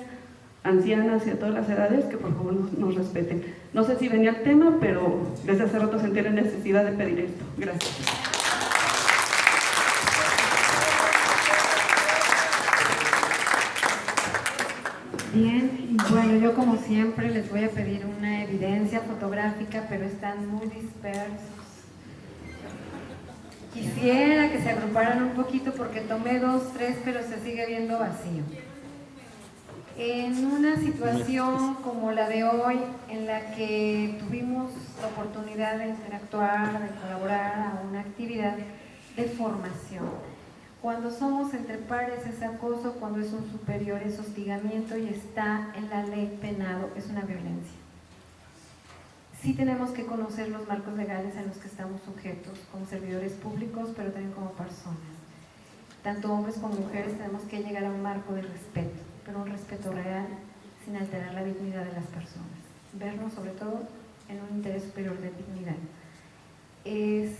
ancianas y a todas las edades, que por favor nos respeten. No sé si venía el tema, pero desde hace rato sentí la necesidad de pedir esto. Gracias. Bien, bueno, yo como siempre les voy a pedir una evidencia fotográfica, pero están muy dispersos. Quisiera que se agruparan un poquito porque tomé 2, 3, pero se sigue viendo vacío. En una situación como la de hoy, en la que tuvimos la oportunidad de interactuar, de colaborar a una actividad de formación, cuando somos entre pares es acoso, cuando es un superior es hostigamiento y está en la ley penado, es una violencia. Sí tenemos que conocer los marcos legales en los que estamos sujetos como servidores públicos, pero también como personas. Tanto hombres como mujeres tenemos que llegar a un marco de respeto, pero un respeto real, sin alterar la dignidad de las personas. Vernos sobre todo en un interés superior de dignidad. Es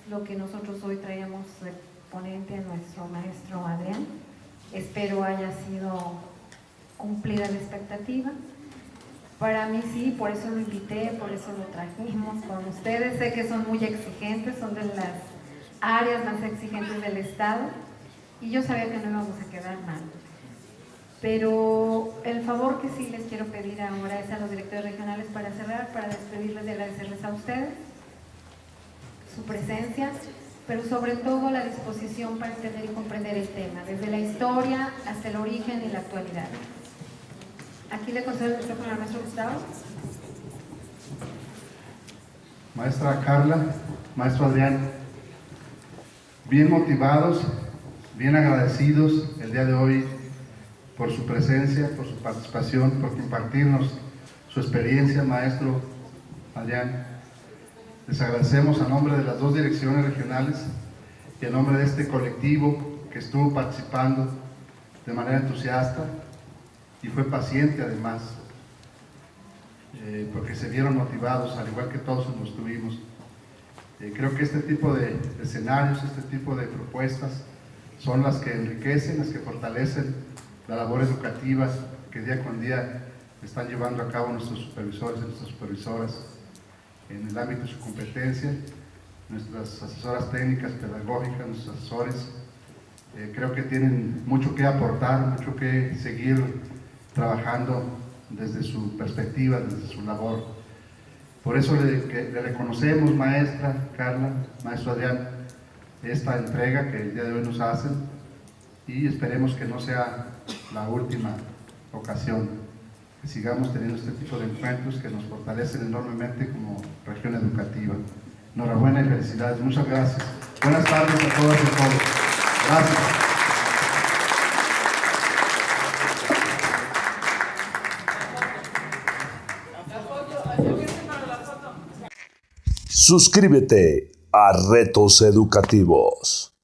lo que nosotros hoy traíamos de ponente a nuestro maestro Adrián. Espero haya sido cumplida la expectativa. Para mí sí, por eso lo invité, por eso lo trajimos con ustedes. Sé que son muy exigentes, son de las áreas más exigentes del Estado y yo sabía que no íbamos a quedar mal. Pero el favor que sí les quiero pedir ahora es a los directores regionales para cerrar, para despedirles y agradecerles a ustedes su presencia, pero sobre todo la disposición para entender y comprender el tema, desde la historia hasta el origen y la actualidad. Aquí le concedo el micrófono al maestro Gustavo. Maestra Carla, maestro Adrián, bien motivados, bien agradecidos el día de hoy por su presencia, por su participación, por compartirnos su experiencia, maestro Adrián. Les agradecemos a nombre de las 2 direcciones regionales y a nombre de este colectivo que estuvo participando de manera entusiasta y fue paciente además, porque se vieron motivados, al igual que todos nos tuvimos. Creo que este tipo de escenarios, este tipo de propuestas son las que enriquecen, las que fortalecen la labor educativa que día con día están llevando a cabo nuestros supervisores y nuestras supervisoras en el ámbito de su competencia, nuestras asesoras técnicas, pedagógicas, nuestros asesores. Creo que tienen mucho que aportar, mucho que seguir trabajando desde su perspectiva, desde su labor. Por eso le reconocemos, maestra Carla, maestro Adrián, esta entrega que el día de hoy nos hacen y esperemos que no sea la última ocasión que sigamos teniendo este tipo de encuentros que nos fortalecen enormemente como región educativa. Enhorabuena y felicidades. Muchas gracias. Buenas tardes a todas y a todos. Gracias. Suscríbete a Retos Educativos.